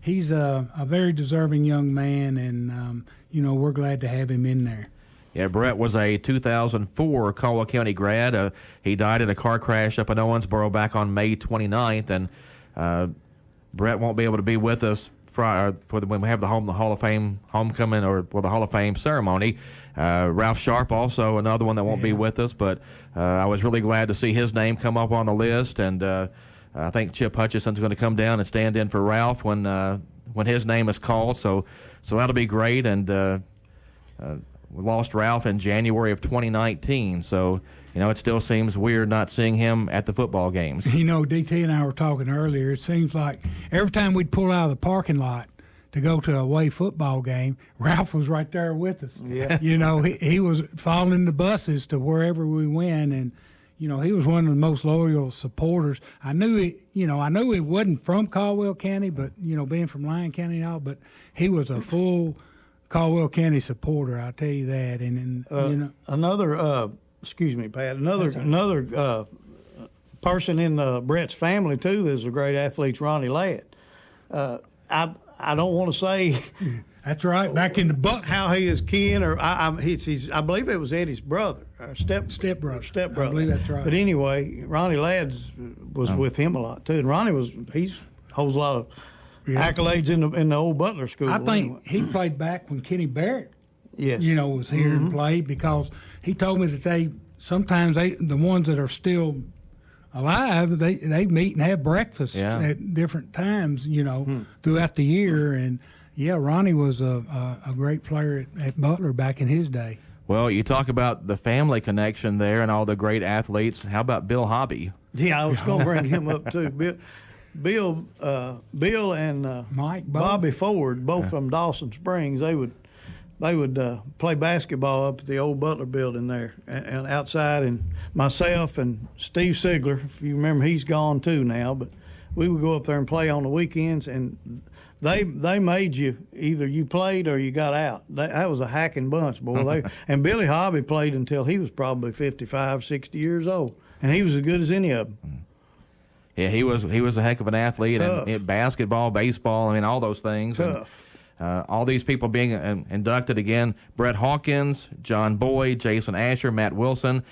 Speaker 11: he's a very deserving young man, and we're glad to have him in there.
Speaker 14: Yeah, Brett was a 2004 Cauwa County grad. He died in a car crash up in Owensboro back on May 29th, and Brett won't be able to be with us when we have the Hall of Fame homecoming or the Hall of Fame ceremony. Ralph Sharp also another one that won't be with us, but I was really glad to see his name come up on the list, and I think Chip Hutchison's going to come down and stand in for Ralph when his name is called, so that'll be great. And we lost Ralph in January of 2019, so it still seems weird not seeing him at the football games.
Speaker 11: DT and I were talking earlier. It seems like every time we'd pull out of the parking lot to go to a away football game, Ralph was right there with us.
Speaker 15: Yeah.
Speaker 11: He was following the buses to wherever we went, and he was one of the most loyal supporters. I knew he wasn't from Caldwell County, but being from Lyon County and all, but he was a full Caldwell County supporter, I'll tell you that. And
Speaker 15: another, excuse me, Pat, another person in Brett's family too that's a great athlete, Ronnie Ladd. I don't want to say.
Speaker 11: That's right, back in the buck.
Speaker 15: How he is kin, or I believe it was Eddie's brother,
Speaker 11: stepbrother.
Speaker 15: I
Speaker 11: believe that's right.
Speaker 15: But anyway, Ronnie Ladd was with him a lot too, and Ronnie holds a lot of accolades in the old Butler school.
Speaker 11: I think he played back when Kenny Barrett,
Speaker 15: yes,
Speaker 11: was here and played, because he told me that the ones that are still alive, they meet and have breakfast at different times, throughout the year. And Ronnie was a great player at Butler back in his day.
Speaker 14: Well, you talk about the family connection there and all the great athletes. How about Bill Hobby?
Speaker 15: Yeah, I was going to bring him up too. Bill and
Speaker 11: Mike
Speaker 15: Bobby Ford, both from Dawson Springs, they would play basketball up at the old Butler building there and outside, and myself and Steve Sigler, if you remember, he's gone too now, but we would go up there and play on the weekends, and they made you either you played or you got out. That was a hacking bunch, boy. And Billy Hobby played until he was probably 55, 60 years old, and he was as good as any of them.
Speaker 14: Yeah, he was a heck of an athlete.
Speaker 15: Tough.
Speaker 14: And basketball, baseball, all those things.
Speaker 15: Tough.
Speaker 14: And, all these people being inducted again: Brett Hawkins, John Boyd, Jason Asher, Matt Wilson.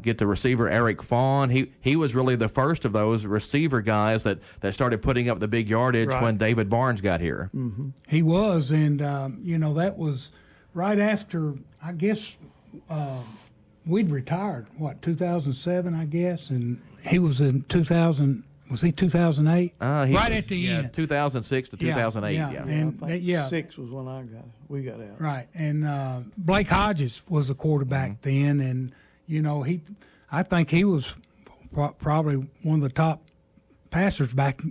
Speaker 14: Get the receiver Eric Fawn. He was really the first of those receiver guys that started putting up the big yardage when David Barnes got here.
Speaker 11: Mm-hmm. He was, and that was right after, I guess, we'd retired. 2007, I guess, and he was in 2000. Was he 2008? Right at the end.
Speaker 14: 2006 to 2008.
Speaker 15: Yeah. And I think 6 was when we got out.
Speaker 11: Right, and Blake Hodges was the quarterback then, and I think he was probably one of the top passers back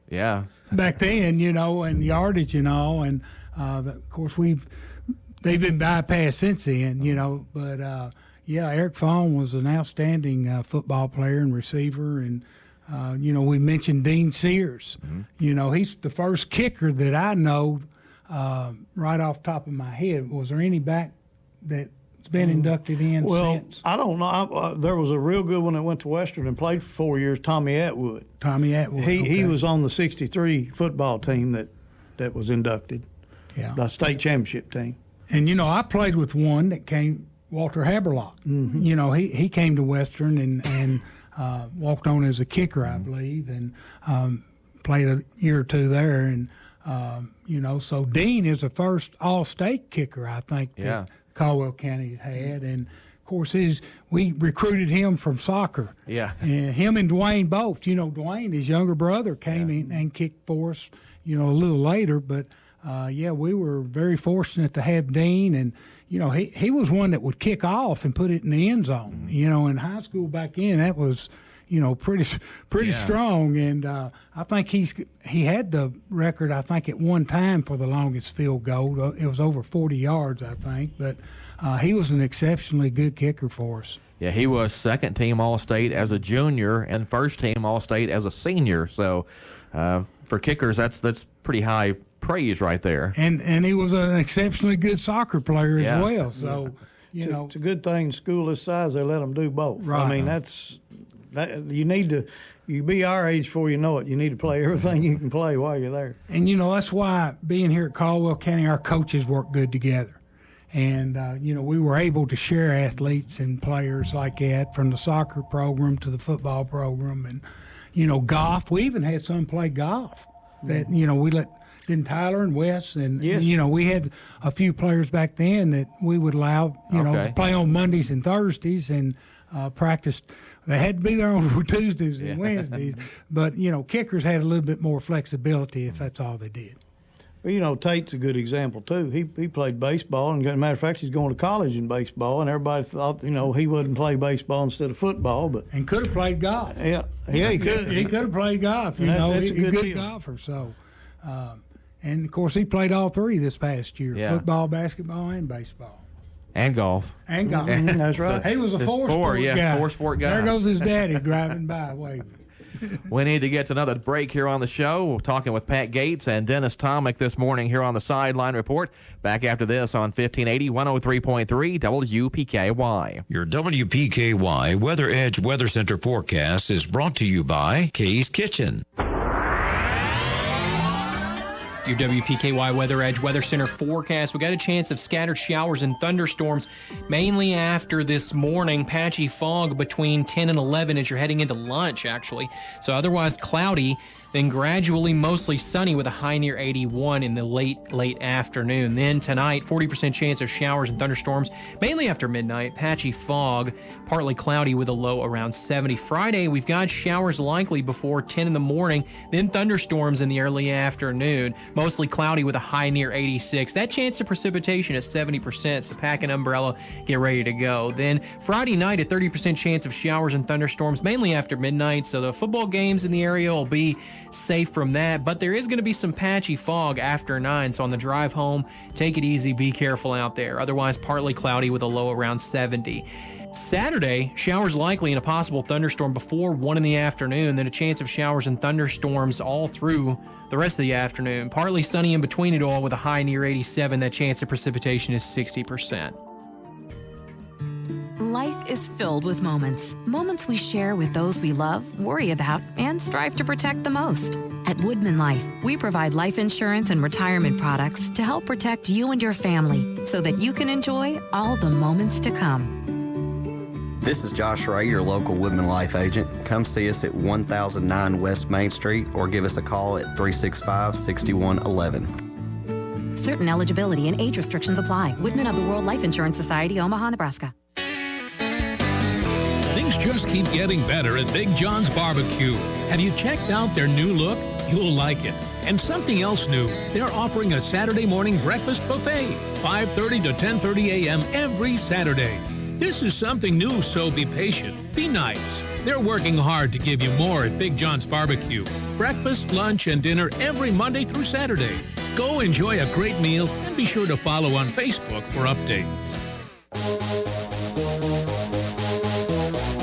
Speaker 11: then, and yardage and all, and of course they've been bypassed since then, but yeah, Eric Fawn was an outstanding football player and receiver. And, we mentioned Dean Sears. Mm-hmm. He's the first kicker that I know right off the top of my head. Was there any back that's been inducted in since?
Speaker 15: I don't know. There was a real good one that went to Western and played for 4 years, Tommy Atwood. He was on the 63 football team that was inducted, the state championship team.
Speaker 11: And, I played with one that came, Walter Haberlock. Mm-hmm. He came to Western and walked on as a kicker, I believe, and played a year or two there. And, so Dean is the first all-state kicker, I think, that Caldwell County had. And, of course, we recruited him from soccer.
Speaker 14: Yeah.
Speaker 11: And him and Dwayne both. Dwayne, his younger brother, came in and kicked for us, a little later. But, we were very fortunate to have Dean. And, he was one that would kick off and put it in the end zone. In high school back then, that was, pretty strong. And I think he had the record, I think, at one time for the longest field goal. It was over 40 yards, I think. But he was an exceptionally good kicker for us.
Speaker 14: Yeah, he was second-team All-State as a junior and first-team All-State as a senior. So for kickers, that's pretty high praise right there.
Speaker 11: And he was an exceptionally good soccer player as well. So,
Speaker 15: it's a good thing school this size, they let them do both.
Speaker 11: Right.
Speaker 15: I mean, you be our age before you know it. You need to play everything you can play while you're there.
Speaker 11: And, that's why being here at Caldwell County, our coaches work good together. And, we were able to share athletes and players like that, from the soccer program to the football program. And, golf. We even had some play golf that, we let – then Tyler and Wes, and we had a few players back then that we would allow, to play on Mondays and Thursdays and practice. They had to be there on Tuesdays and Wednesdays, but kickers had a little bit more flexibility if that's all they did.
Speaker 15: Well, Tate's a good example too. He played baseball, and as a matter of fact, he's going to college in baseball, and everybody thought he wouldn't play baseball instead of football, but
Speaker 11: and could have played golf.
Speaker 15: Yeah, he could.
Speaker 11: He could have played golf.
Speaker 15: That's a
Speaker 11: good golfer. So. And, of course, he played all three this past year, football, basketball, and baseball.
Speaker 14: And golf.
Speaker 15: That's right.
Speaker 11: So he was a four-sport guy.
Speaker 14: Four-sport guy.
Speaker 11: There goes his daddy driving by waving.
Speaker 14: We need to get to another break here on the show. We're talking with Pat Gates and Dennis Tomic this morning here on the Sideline Report. Back after this on 1580, 103.3 WPKY.
Speaker 13: Your WPKY Weather Edge Weather Center forecast is brought to you by Kay's Kitchen.
Speaker 3: Your WPKY Weather Edge Weather Center forecast. We got a chance of scattered showers and thunderstorms, mainly after this morning. Patchy fog between 10 and 11 as you're heading into lunch, actually. So otherwise cloudy, then gradually mostly sunny with a high near 81 in the late afternoon. Then tonight, 40% chance of showers and thunderstorms, mainly after midnight. Patchy fog, partly cloudy with a low around 70. Friday, we've got showers likely before 10 in the morning, then thunderstorms in the early afternoon. Mostly cloudy with a high near 86. That chance of precipitation is 70%, so pack an umbrella, get ready to go. Then Friday night, a 30% chance of showers and thunderstorms, mainly after midnight, so the football games in the area will be safe from that, but there is going to be some patchy fog after 9, so on the drive home, take it easy, be careful out there. Otherwise, partly cloudy with a low around 70. Saturday, showers likely and a possible thunderstorm before 1 in the afternoon, then a chance of showers and thunderstorms all through the rest of the afternoon. Partly sunny in between it all with a high near 87. That chance of precipitation is 60%.
Speaker 21: Life is filled with moments. Moments we share with those we love, worry about, and strive to protect the most. At Woodman Life, we provide life insurance and retirement products to help protect you and your family so that you can enjoy all the moments to come.
Speaker 22: This is Josh Ray, your local Woodman Life agent. Come see us at 1009 West Main Street or give us a call at 365-6111.
Speaker 21: Certain eligibility and age restrictions apply. Woodman of the World Life Insurance Society, Omaha, Nebraska.
Speaker 23: Things just keep getting better at Big John's Barbecue. Have you checked out their new look? You'll like it. And something else new, they're offering a Saturday morning breakfast buffet, 5:30 to 10:30 a.m. every Saturday. This is something new, so be patient. Be nice. They're working hard to give you more at Big John's Barbecue. Breakfast, lunch, and dinner every Monday through Saturday. Go enjoy a great meal and be sure to follow on Facebook for updates.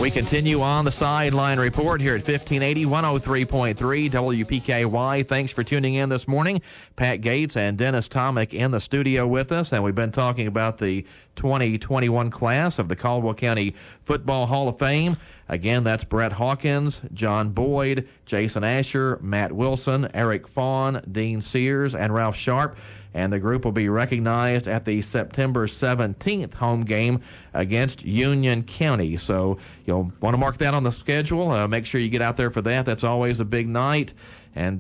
Speaker 14: We continue on the Sideline Report here at 1580, 103.3 WPKY. Thanks for tuning in this morning. Pat Gates and Dennis Tomic in the studio with us, and we've been talking about the 2021 class of the Caldwell County Football Hall of Fame. Again, that's Brett Hawkins, John Boyd, Jason Asher, Matt Wilson, Eric Fawn, Dean Sears, and Ralph Sharp. And the group will be recognized at the September 17th home game against Union County. So you'll want to mark that on the schedule. Make sure you get out there for that. That's always a big night. And,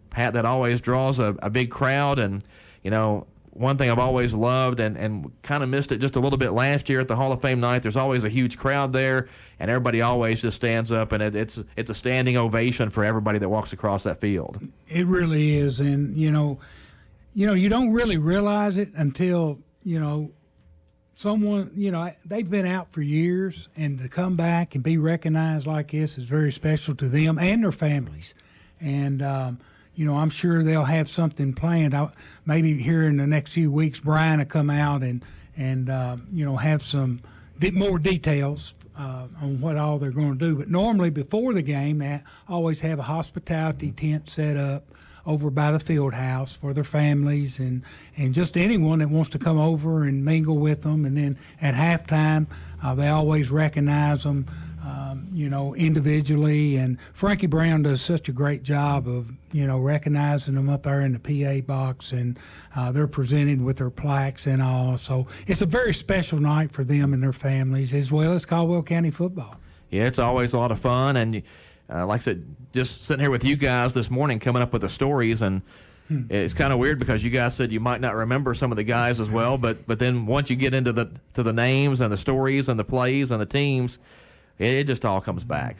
Speaker 14: Pat, that always draws a big crowd. And, you know, one thing I've always loved and kind of missed it just a little bit last year at the Hall of Fame night, there's always a huge crowd there, and everybody always just stands up, and it's a standing ovation for everybody that walks across that field.
Speaker 11: It really is. And, you know, you don't really realize it until, someone, they've been out for years, and to come back and be recognized like this is very special to them and their families. And, I'm sure they'll have something planned. Maybe here in the next few weeks, Brian will come out and have some more details on what all they're going to do. But normally before the game, they always have a hospitality tent set up over by the field house for their families and just anyone that wants to come over and mingle with them. And then at halftime, they always recognize them, individually. And Frankie Brown does such a great job of, recognizing them up there in the PA box, and they're presented with their plaques and all. So it's a very special night for them and their families, as well as Caldwell County football.
Speaker 14: Yeah, it's always a lot of fun. And like I said, just sitting here with you guys this morning coming up with the stories, and it's kind of weird because you guys said you might not remember some of the guys as well, but then once you get into the names and the stories and the plays and the teams, it just all comes back.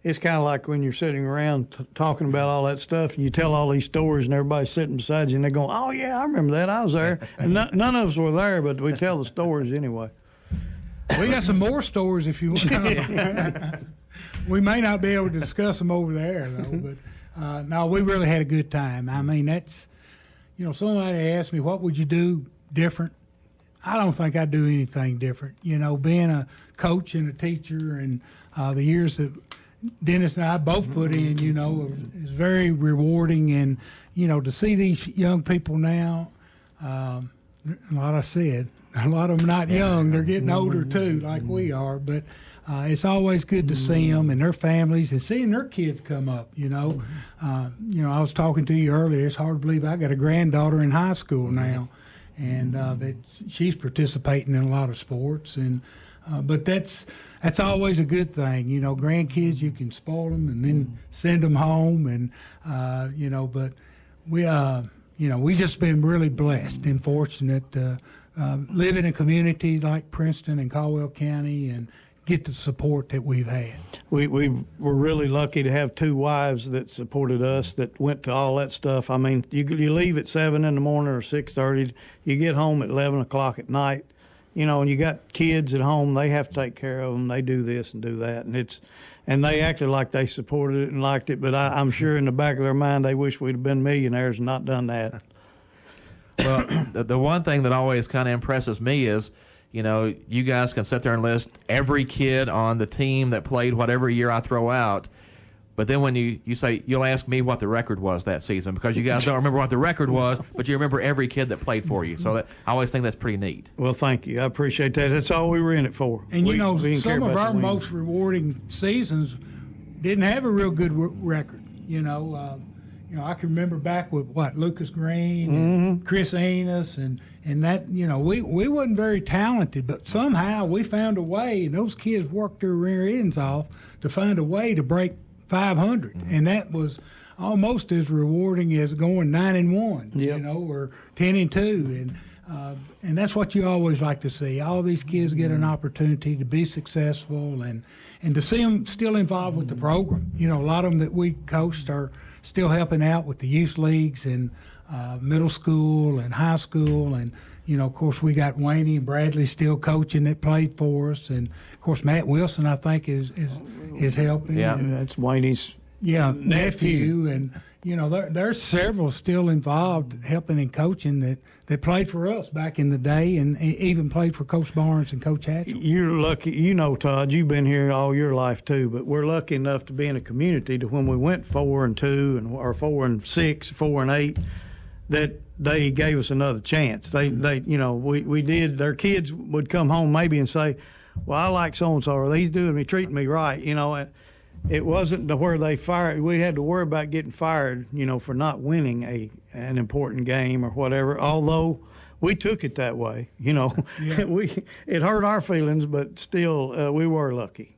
Speaker 15: It's kind of like when you're sitting around talking about all that stuff, and you tell all these stories, and everybody's sitting beside you, and they're going, "Oh yeah, I remember that. I was there." And none of us were there, but we tell the stories anyway.
Speaker 11: We got some more stories if you want. We may not be able to discuss them over there, though. But no, we really had a good time. I mean, that's, somebody asked me, what would you do different? I don't think I'd do anything different. Being a coach and a teacher, and the years that Dennis and I both put in, is very rewarding. And, to see these young people now, like I said, a lot of them not young. They're getting older, too, like we are. But it's always good to see them and their families and seeing their kids come up, I was talking to you earlier. It's hard to believe I got a granddaughter in high school now, and that she's participating in a lot of sports. And but that's always a good thing. Grandkids, you can spoil them and then send them home. And, but we just been really blessed and fortunate to live in a community like Princeton and Caldwell County and get the support that we've had.
Speaker 15: We were really lucky to have two wives that supported us, that went to all that stuff. I mean, you leave at 7 in the morning or 6:30, you get home at 11 o'clock at night, and you got kids at home, they have to take care of them. They do this and do that, and they acted like they supported it and liked it, but I'm sure in the back of their mind they wish we'd have been millionaires and not done that.
Speaker 14: Well, the one thing that always kind of impresses me is, you guys can sit there and list every kid on the team that played whatever year I throw out. But then when you say, you'll ask me what the record was that season, because you guys don't remember what the record was, but you remember every kid that played for you. So I always think that's pretty neat.
Speaker 15: Well, thank you. I appreciate that. That's all we were in it for.
Speaker 11: And, some of our most rewarding seasons didn't have a real good record. I can remember back with Lucas Green and Chris Enos and that, we wasn't very talented, but somehow we found a way, and those kids worked their rear ends off to find a way to break 500, and that was almost as rewarding as going 9-1, or 10-2, and that's what you always like to see. All these kids get an opportunity to be successful, and to see them still involved with the program. A lot of them that we coached are still helping out with the youth leagues and middle school and high school, and of course we got Wayne and Bradley still coaching that played for us, and of course Matt Wilson I think is helping.
Speaker 14: Yeah,
Speaker 15: that's Wayne's
Speaker 11: nephew, and there's several still involved helping and coaching that played for us back in the day and even played for Coach Barnes and Coach Hatchell.
Speaker 15: You're lucky. Todd, you've been here all your life too, but we're lucky enough to be in a community to when we went 4-2 or 4-6, 4-8, that they gave us another chance. We did. Their kids would come home maybe and say, well, I like so-and-so, or he's treating me right, It wasn't to where they fired. We had to worry about getting fired, for not winning an important game or whatever. Although we took it that way,
Speaker 11: Yeah.
Speaker 15: It hurt our feelings, but still, we were lucky.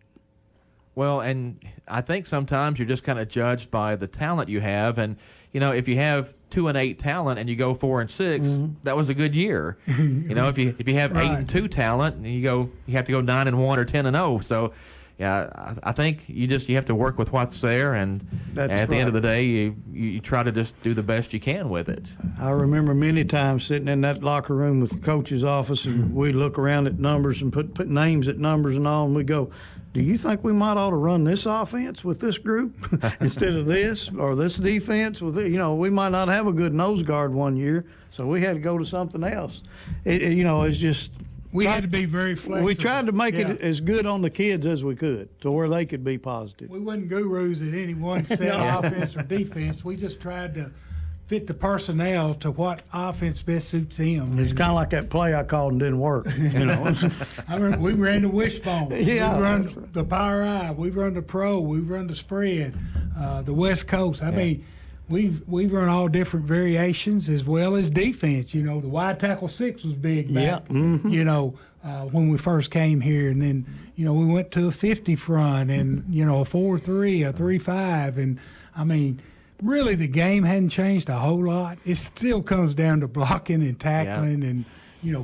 Speaker 14: Well, and I think sometimes you're just kind of judged by the talent you have, and if you have 2-8 talent and you go 4-6, that was a good year. If you have 8-2 talent and you have to go 9-1 or 10-0. So. Yeah, I think you have to work with what's there, and at the end of the day, you try to just do the best you can with it.
Speaker 15: I remember many times sitting in that locker room with the coach's office, and we'd look around at numbers and put names at numbers and all, and we'd go, do you think we might ought to run this offense with this group instead of this, or this defense? We might not have a good nose guard one year, so we had to go to something else. It's just...
Speaker 11: We had to be very flexible.
Speaker 15: We tried to make it as good on the kids as we could to where they could be positive.
Speaker 11: We wasn't gurus at any one set of offense or defense. We just tried to fit the personnel to what offense best suits them.
Speaker 15: It's kind of like that play I called and didn't work.
Speaker 11: I remember we ran the wishbone.
Speaker 15: Yeah,
Speaker 11: we run the power eye. We run the pro. We run the spread. The West Coast. I mean, we've run all different variations as well as defense. The wide tackle 6 was big back. When we first came here, and then we went to a 50 front and a 4-3, a 3-5, and I mean, really the game hadn't changed a whole lot. It still comes down to blocking and tackling and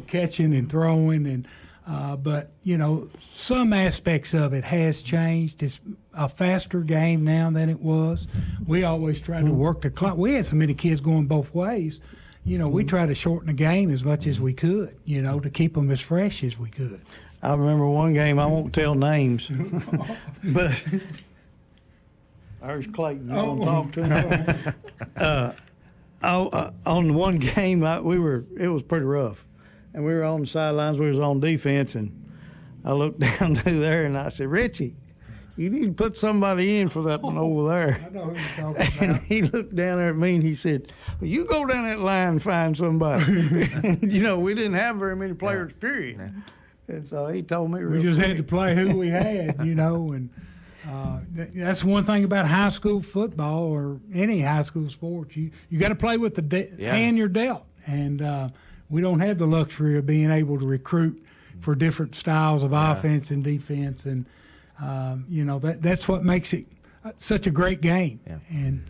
Speaker 11: catching and throwing and. But some aspects of it has changed. It's a faster game now than it was. We always tried to work the clock. We had so many kids going both ways. We tried to shorten the game as much as we could, to keep them as fresh as we could.
Speaker 15: I remember one game, I won't tell names, but there's Clayton. You want to talk to him? On one game, it was pretty rough. And we were on the sidelines. We was on defense, and I looked down through there, and I said, Richie, you need to put somebody in for that one over there.
Speaker 11: I know who you're talking about.
Speaker 15: And he looked down there at me, and he said, well, you go down that line and find somebody. We didn't have very many players, period. Yeah. And so he told me.
Speaker 11: We just had to play who we had, and that's one thing about high school football or any high school sport. You got to play with the hand you're dealt. And we don't have the luxury of being able to recruit for different styles of offense and defense, and that's what makes it such a great game.
Speaker 14: Yeah.
Speaker 11: And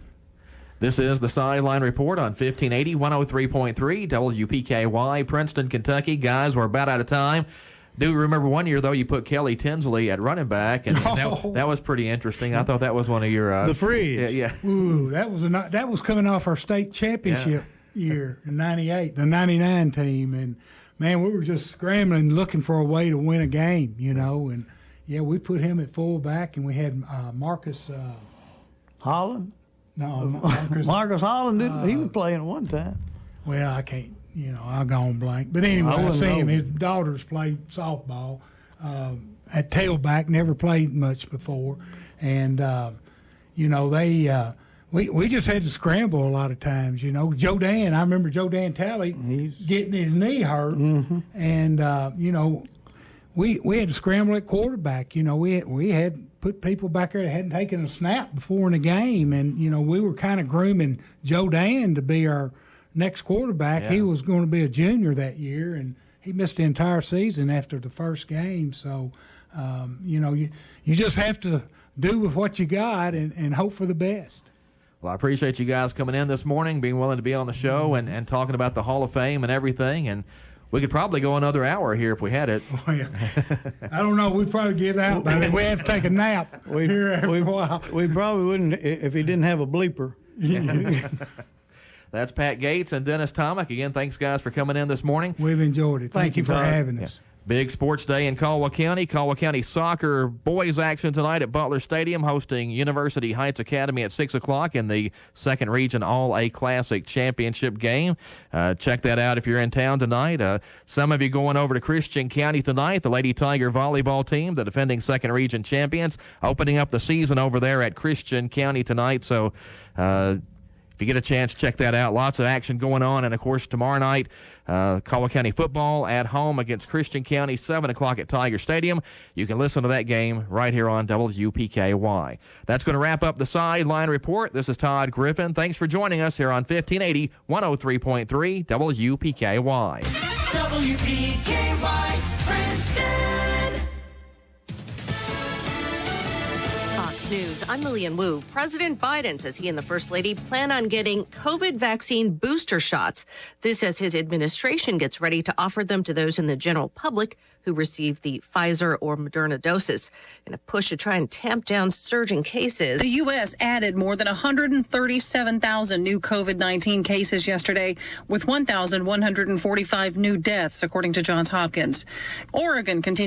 Speaker 14: this is the Sideline Report on 1580, 103.3 WPKY, Princeton, Kentucky. Guys, we're about out of time. Do remember one year, though, you put Kelly Tinsley at running back, and that was pretty interesting. I thought that was one of your
Speaker 15: the fridge.
Speaker 14: Yeah.
Speaker 11: Ooh, that was coming off our state championship. Year in '98, the '99 team, and man, we were just scrambling, looking for a way to win a game, and we put him at fullback, and we had Marcus
Speaker 15: Holland.
Speaker 11: No,
Speaker 15: Marcus Holland didn't. He was playing at one time.
Speaker 11: Well, I can't, I'll go on blank. But anyway, I see him. His daughters played softball at tailback. Never played much before, and they. We just had to scramble a lot of times, Joe Dan, I remember Joe Dan Talley getting his knee hurt, and we had to scramble at quarterback. We had put people back there that hadn't taken a snap before in the game, and we were kind of grooming Joe Dan to be our next quarterback. Yeah. He was going to be a junior that year, and he missed the entire season after the first game. So, you just have to do with what you got and hope for the best.
Speaker 14: Well, I appreciate you guys coming in this morning, being willing to be on the show and talking about the Hall of Fame and everything. And we could probably go another hour here if we had it.
Speaker 11: Oh, yeah. I don't know. We'd probably give out, but we have to take a nap here every while.
Speaker 15: We probably wouldn't if he didn't have a bleeper.
Speaker 14: That's Pat Gates and Dennis Tomic. Again, thanks, guys, for coming in this morning.
Speaker 11: We've enjoyed it. Thank you for having us.
Speaker 14: Big sports day in Cauwa County. Cauwa County soccer boys action tonight at Butler Stadium, hosting University Heights Academy at 6 o'clock in the Second Region All-A Classic Championship game. Check that out if you're in town tonight. Some of you going over to Christian County tonight. The Lady Tiger volleyball team, the defending Second Region champions, opening up the season over there at Christian County tonight. So, if you get a chance, check that out. Lots of action going on. And, of course, tomorrow night, Cauwa County football at home against Christian County, 7 o'clock at Tiger Stadium. You can listen to that game right here on WPKY. That's going to wrap up the Sideline Report. This is Todd Griffin. Thanks for joining us here on 1580 103.3 WPKY.
Speaker 4: WPKY Princeton. News. I'm Lillian Wu. President Biden says he and the First Lady plan on getting COVID vaccine booster shots. This as his administration gets ready to offer them to those in the general public who receive the Pfizer or Moderna doses in a push to try and tamp down surging cases.
Speaker 5: The U.S. added more than 137,000 new COVID-19 cases yesterday, with 1,145 new deaths, according to Johns Hopkins. Oregon continues